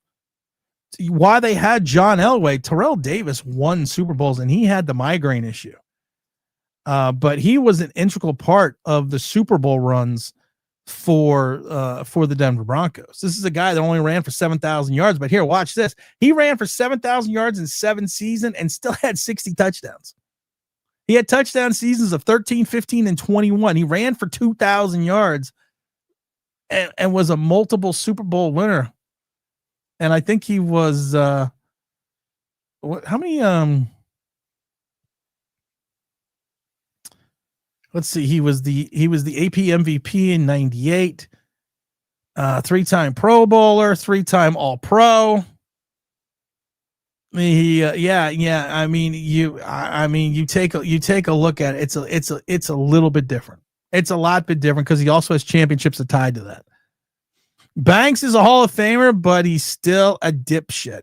Speaker 1: Why they had John Elway, Terrell Davis won Super Bowls, and he had the migraine issue. But he was an integral part of the Super Bowl runs for the Denver Broncos. This is a guy that only ran for 7,000 yards, but here, watch this. He ran for 7,000 yards in 7 seasons and still had 60 touchdowns. He had touchdown seasons of 13, 15, and 21. He ran for 2,000 yards and was a multiple Super Bowl winner. And I think he was how many let's see, he was the AP MVP in 98, 3-time Pro Bowler, 3-time All-Pro. I mean, you take a look at it. It's a little bit different. It's a lot bit different because he also has championships tied to that. Banks is a Hall of Famer, but he's still a dipshit.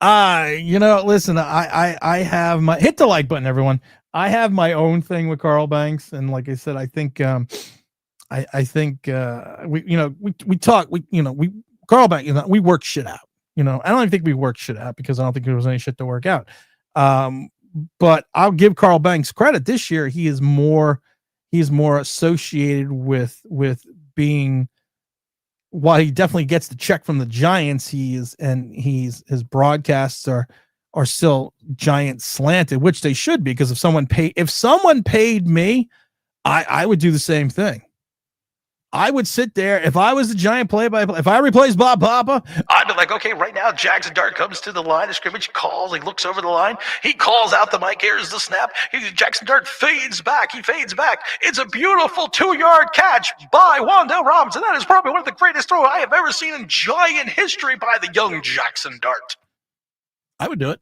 Speaker 1: Listen, I have my, hit the like button, everyone. I have my own thing with Carl Banks, and like I said, I think Carl Banks, we work shit out. I don't even think we worked shit out because I don't think there was any shit to work out. But I'll give Carl Banks credit. This year, he's more associated with being, while he definitely gets the check from the Giants, his broadcasts are still Giant slanted, which they should be, because if someone paid me, I would do the same thing. I would sit there if I was the Giant play-by-play. If I replaced Bob Papa, I'd be like, okay, right now Jackson Dart comes to the line of scrimmage, calls, he looks over the line, he calls out the mic, here's the snap. Jackson Dart fades back. It's a beautiful 2-yard catch by Wan'Dale Robinson. That is probably one of the greatest throws I have ever seen in Giant history by the young Jackson Dart. I would do it.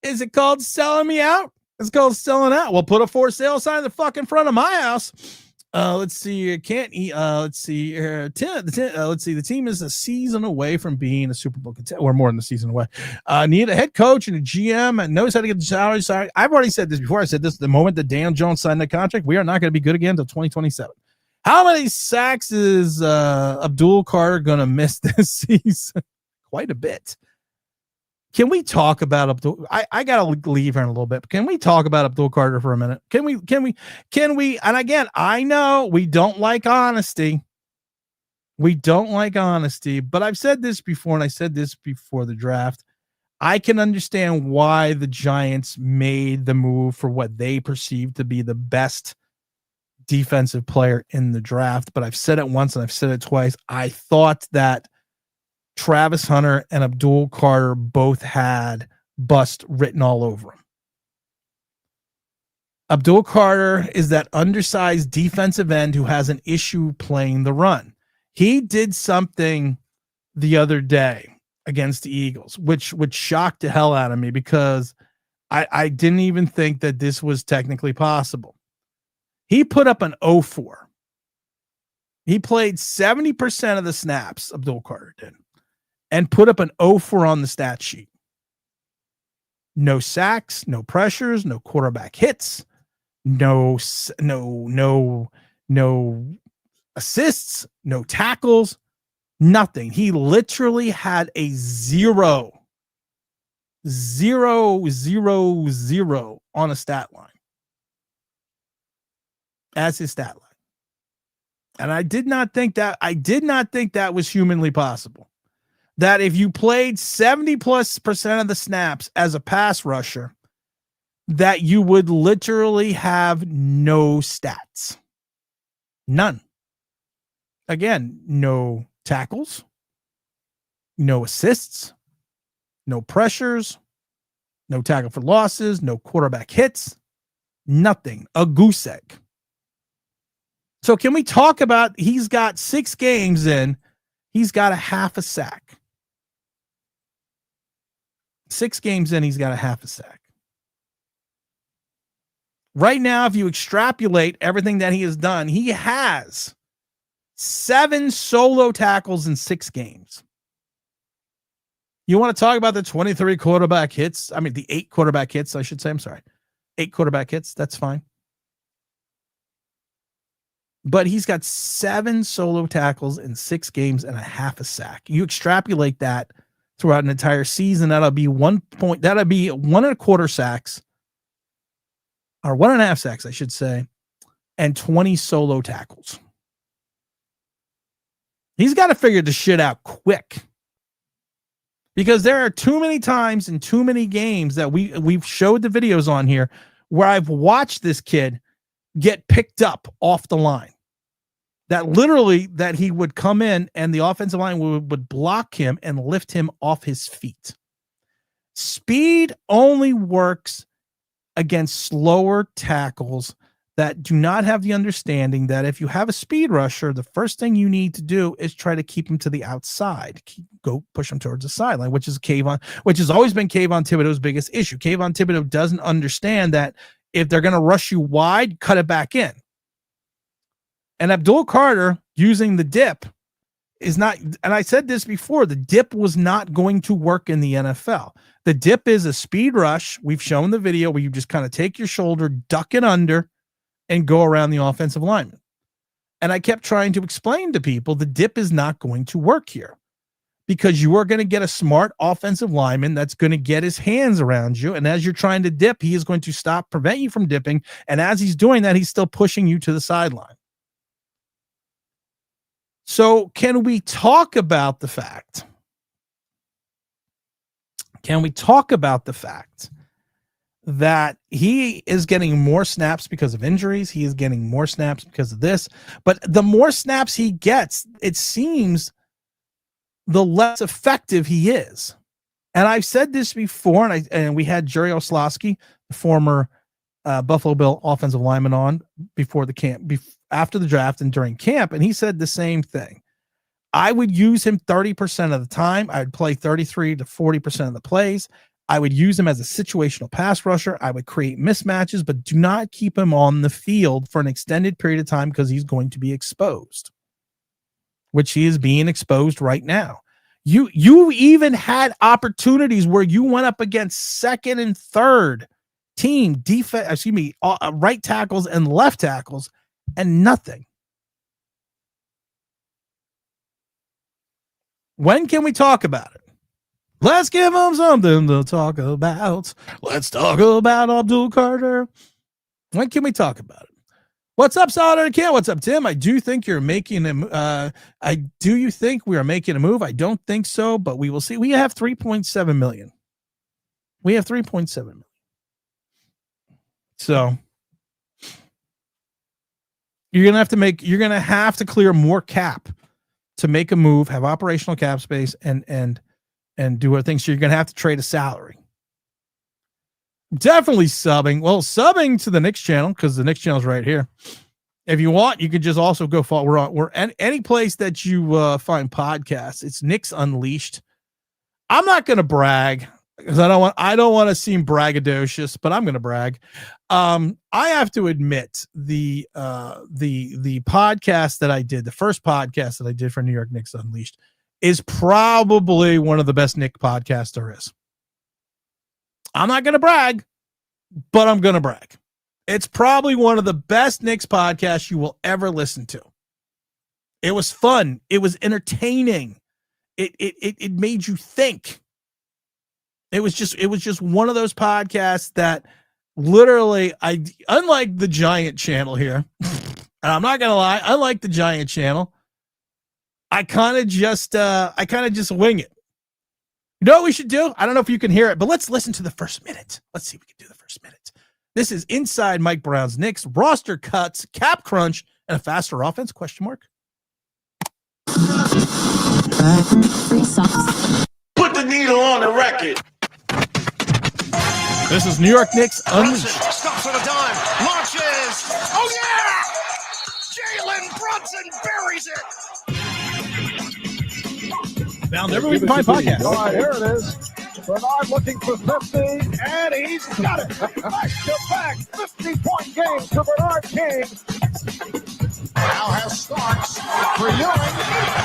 Speaker 1: Is it called selling me out? It's called selling out. Well, put a for sale sign in the fucking front of my house. Let's see. Let's see. Let's see. The team is a season away from being a Super Bowl contender, or more than a season away. Need a head coach and a GM and knows how to get the salary side. I've already said this before. I said this the moment that Dan Jones signed the contract. We are not going to be good again until 2027. How many sacks is Abdul Carter going to miss this season? Quite a bit. Can we talk about Abdul? I gotta leave here in a little bit. But can we talk about Abdul Carter for a minute? Can we? And again, I know we don't like honesty. We don't like honesty, but I've said this before, and I said this before the draft. I can understand why the Giants made the move for what they perceived to be the best defensive player in the draft. But I've said it once and I've said it twice. I thought that Travis Hunter and Abdul Carter both had bust written all over them. Abdul Carter is that undersized defensive end who has an issue playing the run. He did something the other day against the Eagles, which shocked the hell out of me because I didn't even think that this was technically possible. He put up an 0-4. He played 70% of the snaps, Abdul Carter did, and put up an 0-4 on the stat sheet. No sacks, no pressures, no quarterback hits, no assists, no tackles, nothing. He literally had a 0 on a stat line as his stat line. And I did not think that was humanly possible. That if you played 70+% of the snaps as a pass rusher, that you would literally have no stats. None. Again, no tackles, no assists, no pressures, no tackle for losses, no quarterback hits, nothing. A goose egg. So can we talk about, he's got 6 games in, he's got a half a sack. 6 games in, he's got a half a sack. Right now, if you extrapolate everything that he has done, he has 7 solo tackles in 6 games. You want to talk about the 23 quarterback hits? I mean, the 8 quarterback hits, I should say. I'm sorry. 8 quarterback hits. That's fine. But he's got 7 solo tackles in 6 games and a half a sack. You extrapolate that throughout an entire season, that'll be 1.25 sacks, or 1.5 sacks, I should say, and 20 solo tackles. He's got to figure this shit out quick, because there are too many times in too many games that we've showed the videos on here where I've watched this kid get picked up off the line. That literally that he would come in and the offensive line would block him and lift him off his feet. Speed only works against slower tackles that do not have the understanding that if you have a speed rusher, the first thing you need to do is try to keep him to the outside, go push him towards the sideline, which has always been Kayvon Thibodeau's biggest issue. Kayvon Thibodeau doesn't understand that if they're going to rush you wide, cut it back in. And Abdul Carter using the dip is not, and I said this before, the dip was not going to work in the NFL. The dip is a speed rush. We've shown the video where you just kind of take your shoulder, duck it under, and go around the offensive lineman. And I kept trying to explain to people the dip is not going to work here, because you are going to get a smart offensive lineman that's going to get his hands around you. And as you're trying to dip, he is going to prevent you from dipping. And as he's doing that, he's still pushing you to the sideline. So can we talk about the fact? That he is getting more snaps because of injuries? He is getting more snaps because of this. But the more snaps he gets, it seems the less effective he is. And I've said this before, and we had Jerry Oslowski, the former Buffalo Bill offensive lineman, on before the camp, after the draft and during camp, and he said the same thing. I would use him 30% of the time. I'd play 33 to 40% of the plays. I would use him as a situational pass rusher. I would create mismatches, but do not keep him on the field for an extended period of time because he's going to be exposed, which he is being exposed right now. You even had opportunities where you went up against second and third team defense, right tackles and left tackles, and nothing. When can we talk about it? Let's give them something to talk about. Let's talk about Abdul Carter. When can we talk about it? What's up, Solid Kid? What's up, Tim? I do think you're making a. Do you think we are making a move? I don't think so, but we will see. We have 3.7 million. We have 3.7 million. So you're gonna have to clear more cap to make a move, have operational cap space, and do other things. So you're gonna have to trade a salary. Definitely subbing. Well, subbing to the Knicks channel, because the Knicks channel is right here. If you want, you could just also go follow. We're any place that you find podcasts. It's Knicks Unleashed. I'm not gonna brag because I don't want to seem braggadocious, but I'm gonna brag. I have to admit the podcast that I did, the first podcast that I did for New York Knicks Unleashed, is probably one of the best Knick podcasts there is. I'm not going to brag, but I'm going to brag. It's probably one of the best Knicks podcasts you will ever listen to. It was fun. It was entertaining. It made you think. It was just one of those podcasts that literally, unlike the Giant channel here, and I'm not going to lie, unlike the Giant channel, I kind of just wing it. You know what we should do? I don't know if you can hear it, but let's listen to the first minute. Let's see if we can do the first minute. This is Inside Mike Brown's Knicks, roster cuts, cap crunch, and a faster offense, question mark.
Speaker 10: Put the needle on the record.
Speaker 1: This is New York Knicks Unleashed.
Speaker 10: Stops on a dime, launches. Oh, yeah! Jalen Brunson buries it.
Speaker 1: Found every week my podcast.
Speaker 13: All right, here it is. Bernard looking for 50, and he's got it. Back-to-back 50-point games to Bernard King. Now has Starks for Ewing.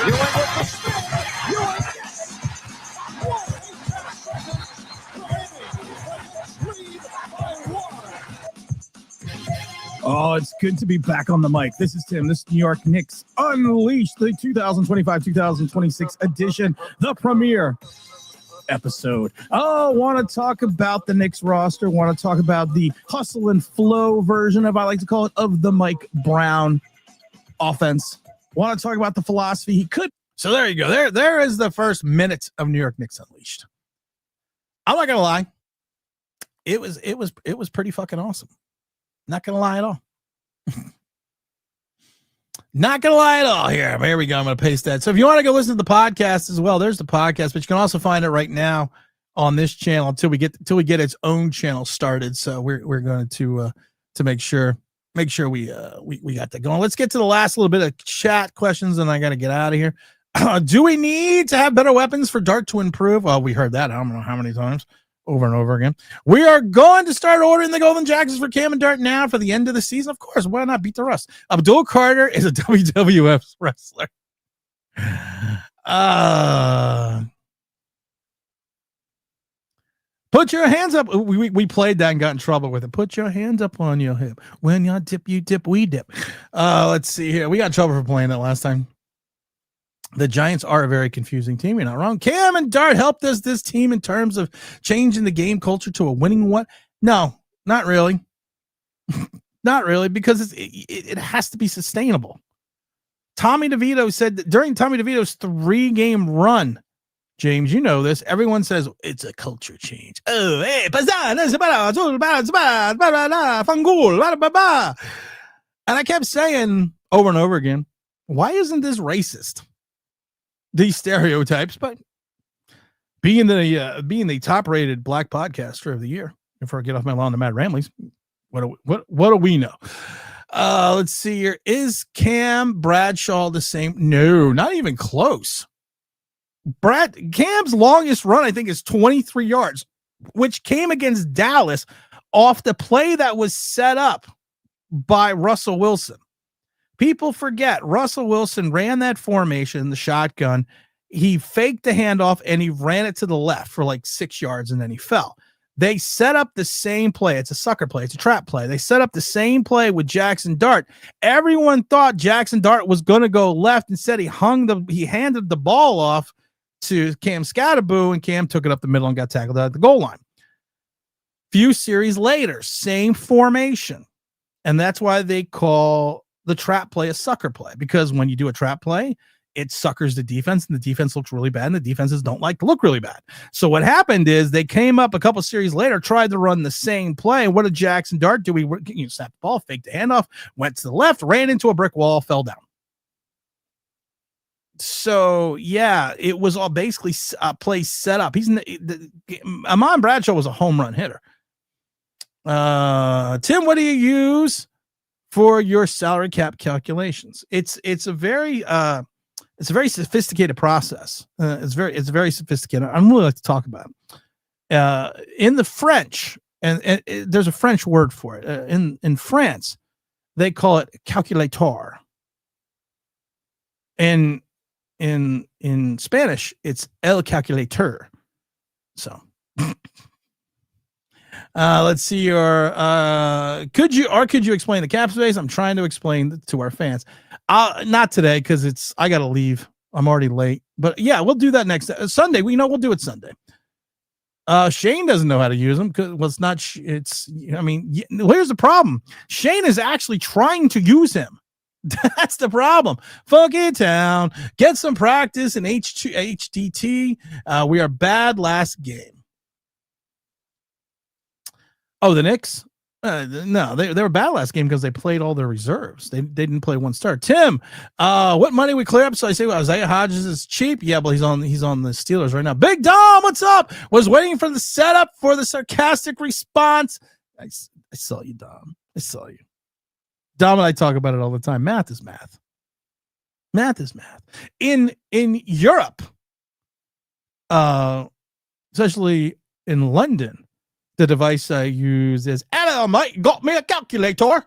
Speaker 13: Ewing with the spin. Ewing.
Speaker 1: Oh, it's good to be back on the mic. This is Tim. This is New York Knicks Unleashed, the 2025-2026 edition, the premiere episode. Oh, want to talk about the Knicks roster, want to talk about the hustle and flow version of, I like to call it, of the Mike Brown offense. Want to talk about the philosophy he could. So there you go. There is the first minute of New York Knicks Unleashed. I'm not going to lie. It was pretty fucking awesome. Not going to lie at all. Not going to lie at all here. Here we go. I'm going to paste that. So if you want to go listen to the podcast as well, there's the podcast, but you can also find it right now on this channel until we get its own channel started. So we're going to make sure we got that going. Let's get to the last little bit of chat questions, and I got to get out of here. Do we need to have better weapons for Dart to improve? Well, we heard that I don't know how many times. Over and over again. We are going to start ordering the Golden Jackets for Cam and Dart now for the end of the season. Of course, why not beat the rust? Abdul Carter is a WWF wrestler. Put your hands up. We played that and got in trouble with it. Put your hands up on your hip. When you dip, we dip. Let's see here. We got in trouble for playing that last time. The Giants are a very confusing team. You're not wrong. Cam and Dart helped us this team in terms of changing the game culture to a winning one. No, not really. Not really, because it has to be sustainable. Tommy DeVito said that during Tommy DeVito's 3-game run, James, you know this, everyone says it's a culture change. Oh, hey, and I kept saying over and over again, why isn't this racist? These stereotypes, but being the top-rated black podcaster of the year, before I get off my lawn to Matt Ramley's, what do we know? Let's see here. Is Cam Bradshaw the same? No, not even close. Cam's longest run, I think, is 23 yards. which came against Dallas off the play that was set up by Russell Wilson. People forget Russell Wilson ran that formation, the shotgun. He faked the handoff and he ran it to the left for like 6 yards and then he fell. They set up the same play. It's a sucker play. It's a trap play. They set up the same play with Jackson Dart. Everyone thought Jackson Dart was going to go left. Instead, he handed the ball off to Cam Scatterboo, and Cam took it up the middle and got tackled at the goal line. Few series later, same formation. And that's why they call the trap play a sucker play, because when you do a trap play, it suckers the defense and the defense looks really bad and the defenses don't like to look really bad. So what happened is they came up a couple series later, tried to run the same play. And what did Jackson Dart do? He snapped the ball, faked the handoff, went to the left, ran into a brick wall, fell down. So yeah, it was all basically a play set up. Amon Bradshaw was a home run hitter. Tim, what do you use for your salary cap calculations? It's a very sophisticated process. It's very sophisticated. I'm really like to talk about it. In the French, and there's a French word for it. In France, they call it calculator. And in Spanish, it's el calculator. So let's see your could you explain the cap space? I'm trying to explain to our fans. Not today because I gotta leave. I'm already late. But yeah, we'll do that next Sunday. We'll do it Sunday. Shane doesn't know how to use them because here's the problem. Shane is actually trying to use him. That's the problem. Funky Town, get some practice in HDT. We are bad last game. Oh, the Knicks? No, they were bad last game because they played all their reserves. They didn't play one star. Tim, what money we clear up? So I say, well, Isaiah Hodges is cheap. Yeah, but he's on the Steelers right now. Big Dom, what's up? Was waiting for the setup for the sarcastic response. I saw you, Dom. I saw you. Dom and I talk about it all the time. Math is math. Math is math. In Europe, especially in London, the device I use is, hello, mate, got me a calculator.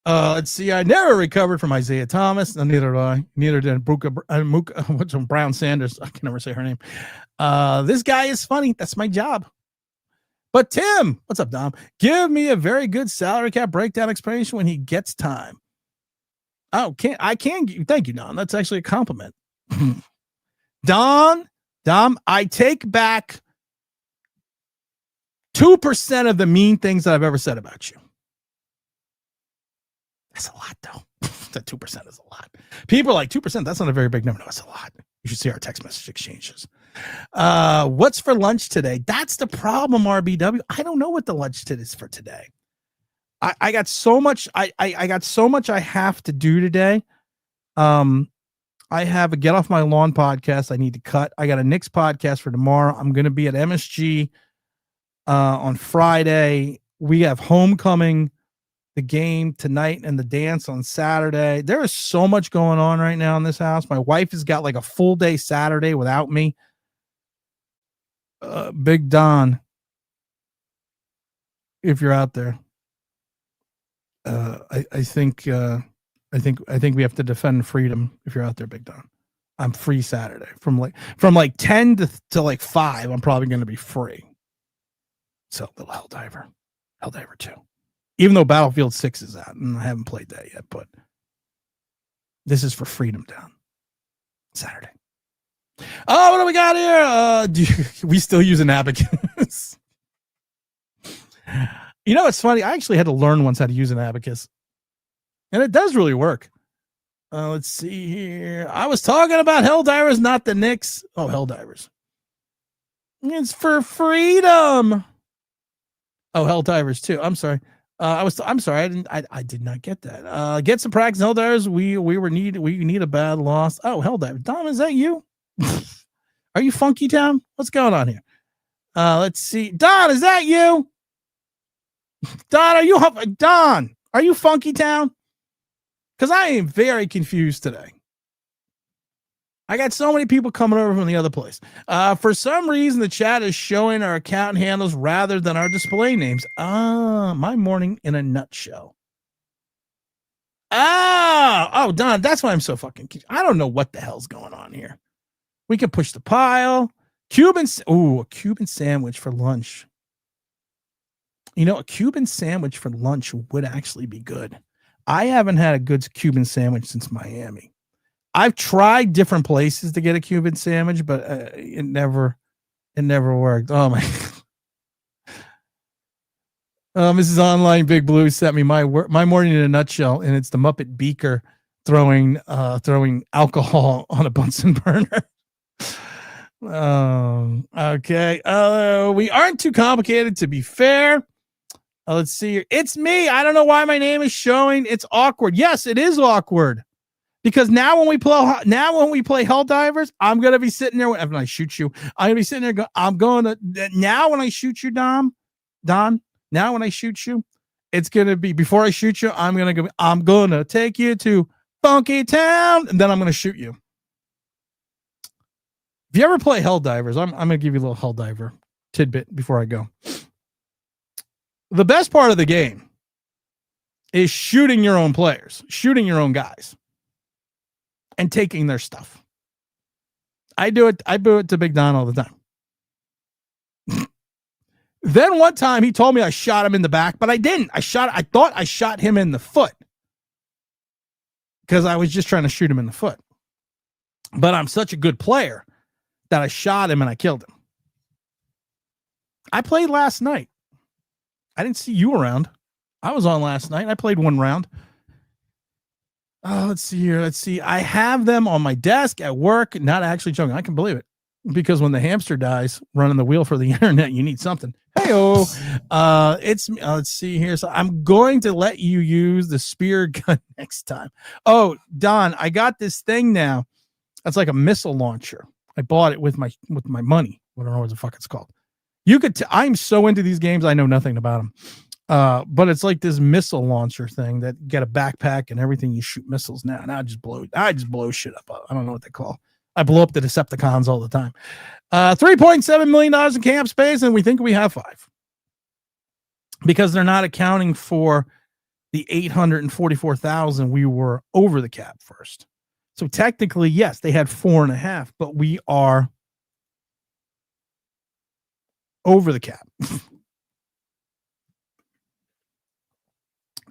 Speaker 1: Let's see, I never recovered from Isaiah Thomas. Neither did I. Neither did Brown Sanders. I can never say her name. This guy is funny. That's my job. But Tim, what's up, Dom? Give me a very good salary cap breakdown explanation when he gets time. Oh, I can. Thank you, Don. That's actually a compliment. Dom, I take back 2% of the mean things that I've ever said about you. That's a lot, though. That 2% is a lot. People are like, 2%, that's not a very big number. No, it's a lot. You should see our text message exchanges. What's for lunch today? That's the problem, RBW. I don't know what the lunch is for today. I got so much. I got so much I have to do today. I have a Get Off My Lawn podcast I need to cut. I got a Knicks podcast for tomorrow. I'm going to be at MSG on Friday. We have homecoming, the game tonight, and the dance on Saturday. There is so much going on right now in this house. My wife has got like a full day Saturday without me. Big Don, if you're out there, I think we have to defend freedom. If you're out there, Big Don, I'm free Saturday from like 10 to like 5. I'm probably going to be free. So little Helldiver 2, even though Battlefield 6 is out and I haven't played that yet, but this is for Freedom Down Saturday. Oh, what do we got here? We still use an abacus. You know, it's funny. I actually had to learn once how to use an abacus, and it does really work. Let's see here. I was talking about Helldivers, not the Knicks. Oh, Helldivers. It's for freedom. Oh, Helldivers too. I'm sorry. I'm sorry. I did not get that. Get some practice, Helldivers. We need a bad loss. Oh, Helldiver. Dom, is that you? Are you Funky Town? What's going on here? Let's see. Don, is that you? Don, are you Funky Town? Because I am very confused today. I got so many people coming over from the other place. For some reason, the chat is showing our account handles rather than our display names. My morning in a nutshell. Oh, Don, that's why I'm so fucking cute. I don't know what the hell's going on here. We can push the pile. A Cuban sandwich for lunch. You know, a Cuban sandwich for lunch would actually be good. I haven't had a good Cuban sandwich since Miami. I've tried different places to get a Cuban sandwich, but it never worked. Oh my! Mrs. Online Big Blue sent me my morning in a nutshell, and it's the Muppet Beaker throwing alcohol on a Bunsen burner. Okay. We aren't too complicated, to be fair. Let's see here. It's me. I don't know why my name is showing. It's awkward. Yes, it is awkward. Because now when we play Helldivers, I'm gonna be sitting there when I shoot you. I'm gonna be sitting there. Now when I shoot you, Don. Now when I shoot you, it's gonna be before I shoot you. I'm gonna take you to Funky Town, and then I'm gonna shoot you. If you ever play Helldivers, I'm gonna give you a little Helldiver tidbit before I go. The best part of the game is shooting your own players, shooting your own guys, and taking their stuff. I do it to Big Don all the time. Then one time he told me I shot him in the back, but I didn't. I thought I shot him in the foot because I was just trying to shoot him in the foot. But I'm such a good player that I shot him and I killed him. I played last night. I didn't see you around. I was on last night. I played one round. Let's see here. Let's see. I have them on my desk at work. Not actually joking. I can believe it. Because when the hamster dies running the wheel for the internet, you need something. Hey-oh. Let's see here. So I'm going to let you use the spear gun next time. Oh, Don, I got this thing now. That's like a missile launcher. I bought it with my money. I don't know what the fuck it's called. I'm so into these games. I know nothing about them. But it's like this missile launcher thing that you get a backpack and everything. You shoot missiles now. And I just blow shit up. I don't know what they call. I blow up the Decepticons all the time. $3.7 million in camp space, and we think we have 5 because they're not accounting for the 844,000 we were over the cap first. So technically, yes, they had 4.5, but we are over the cap.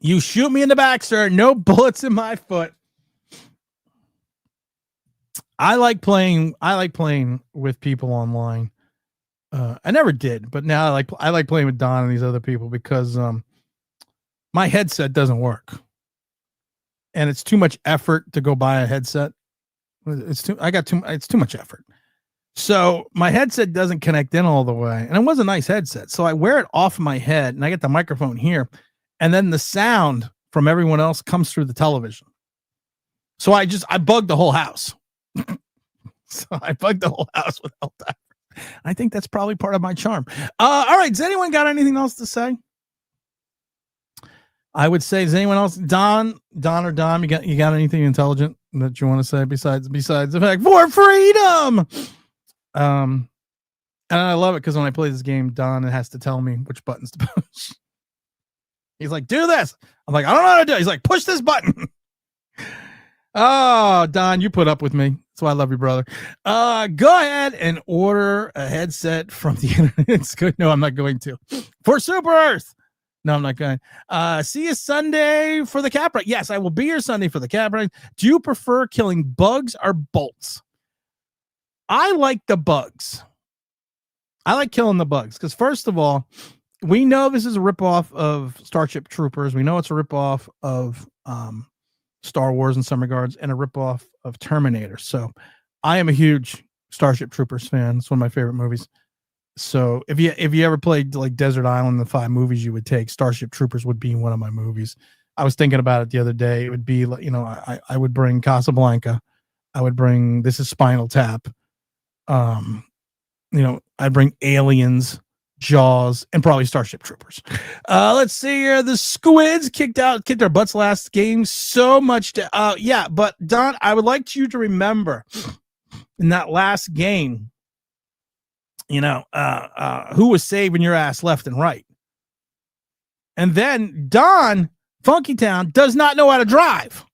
Speaker 1: You shoot me in the back, sir. No bullets in my foot. I like playing with people online. I never did, but now I like playing with Don and these other people because my headset doesn't work. And it's too much effort to go buy a headset. It's too much effort. So my headset doesn't connect in all the way. And it was a nice headset. So I wear it off my head and I get the microphone here. And then the sound from everyone else comes through the television. So I bugged the whole house. So I bugged the whole house with Helldivers. I think that's probably part of my charm. All right. Does anyone got anything else to say? I would say, does anyone else, Don or Dom, you got anything intelligent that you want to say besides the fact for freedom? And I love it because when I play this game, Don has to tell me which buttons to push. He's like, do this. I'm like, I don't know how to do it. He's like, push this button. Oh, Don, you put up with me. That's why I love you, brother. Go ahead and order a headset from the internet. It's good. No, I'm not going to. For Super Earth. No, I'm not going. See you Sunday for the cap ride. Yes, I will be here Sunday for the cap ride. Do you prefer killing bugs or bolts? I like the bugs. I like killing the bugs because, first of all, we know this is a ripoff of Starship Troopers. We know it's a ripoff of Star Wars in some regards and a ripoff of Terminator. So I am a huge Starship Troopers fan. It's one of my favorite movies. So if you ever played like Desert Island, the 5 movies you would take, Starship Troopers would be one of my movies. I was thinking about it the other day. It would be, I would bring Casablanca. I would bring This Is Spinal Tap. I'd bring Aliens, Jaws, and probably Starship Troopers. Let's see here. The Squids kicked their butts last game. So much but Don, I would like you to remember in that last game, who was saving your ass left and right. And then Don Funkytown does not know how to drive.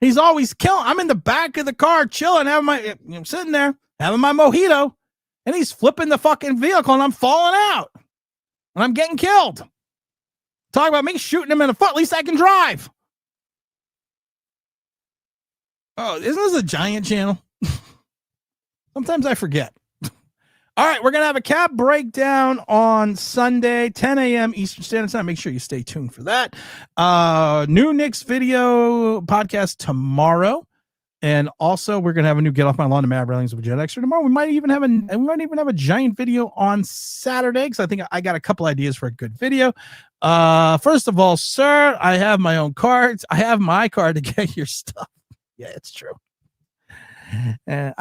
Speaker 1: He's always killing. I'm in the back of the car chilling, I'm sitting there having my mojito, and he's flipping the fucking vehicle, and I'm falling out, and I'm getting killed. Talk about me shooting him in the foot. At least I can drive. Oh, isn't this a Giant channel? Sometimes I forget. All right, we're going to have a cap breakdown on Sunday, 10 a.m. Eastern Standard Time. Make sure you stay tuned for that. New Knicks video podcast tomorrow. And also, we're going to have a new Get Off My Lawn to Mad Railings with Jet Extra tomorrow. We might even have a giant video on Saturday, because I think I got a couple ideas for a good video. First of all, sir, I have my own cards. I have my card to get your stuff. Yeah, it's true. And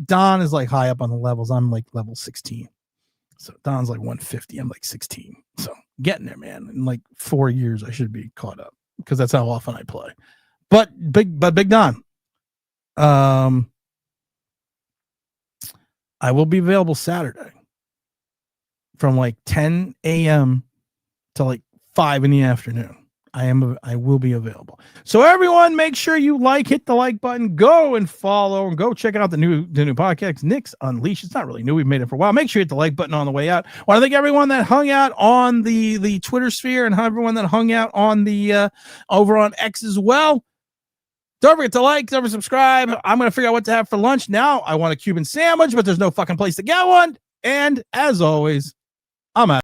Speaker 1: Don is like high up on the levels. I'm like level 16. So Don's like 150. I'm like 16. So getting there, man. In like 4 years, I should be caught up, because that's how often I play. But Big Don, I will be available Saturday from like 10 a.m. to like 5 in the afternoon. I will be available. So everyone, make sure you hit the like button, go and follow, and go check out the new podcast, Knicks Unleashed. It's not really new. We've made it for a while. Make sure you hit the like button on the way out. I want to thank everyone that hung out on the Twitter sphere, and everyone that hung out on the over on X as well. Don't forget to like, don't forget to subscribe. I'm going to figure out what to have for lunch. Now I want a Cuban sandwich, but there's no fucking place to get one. And as always, I'm out.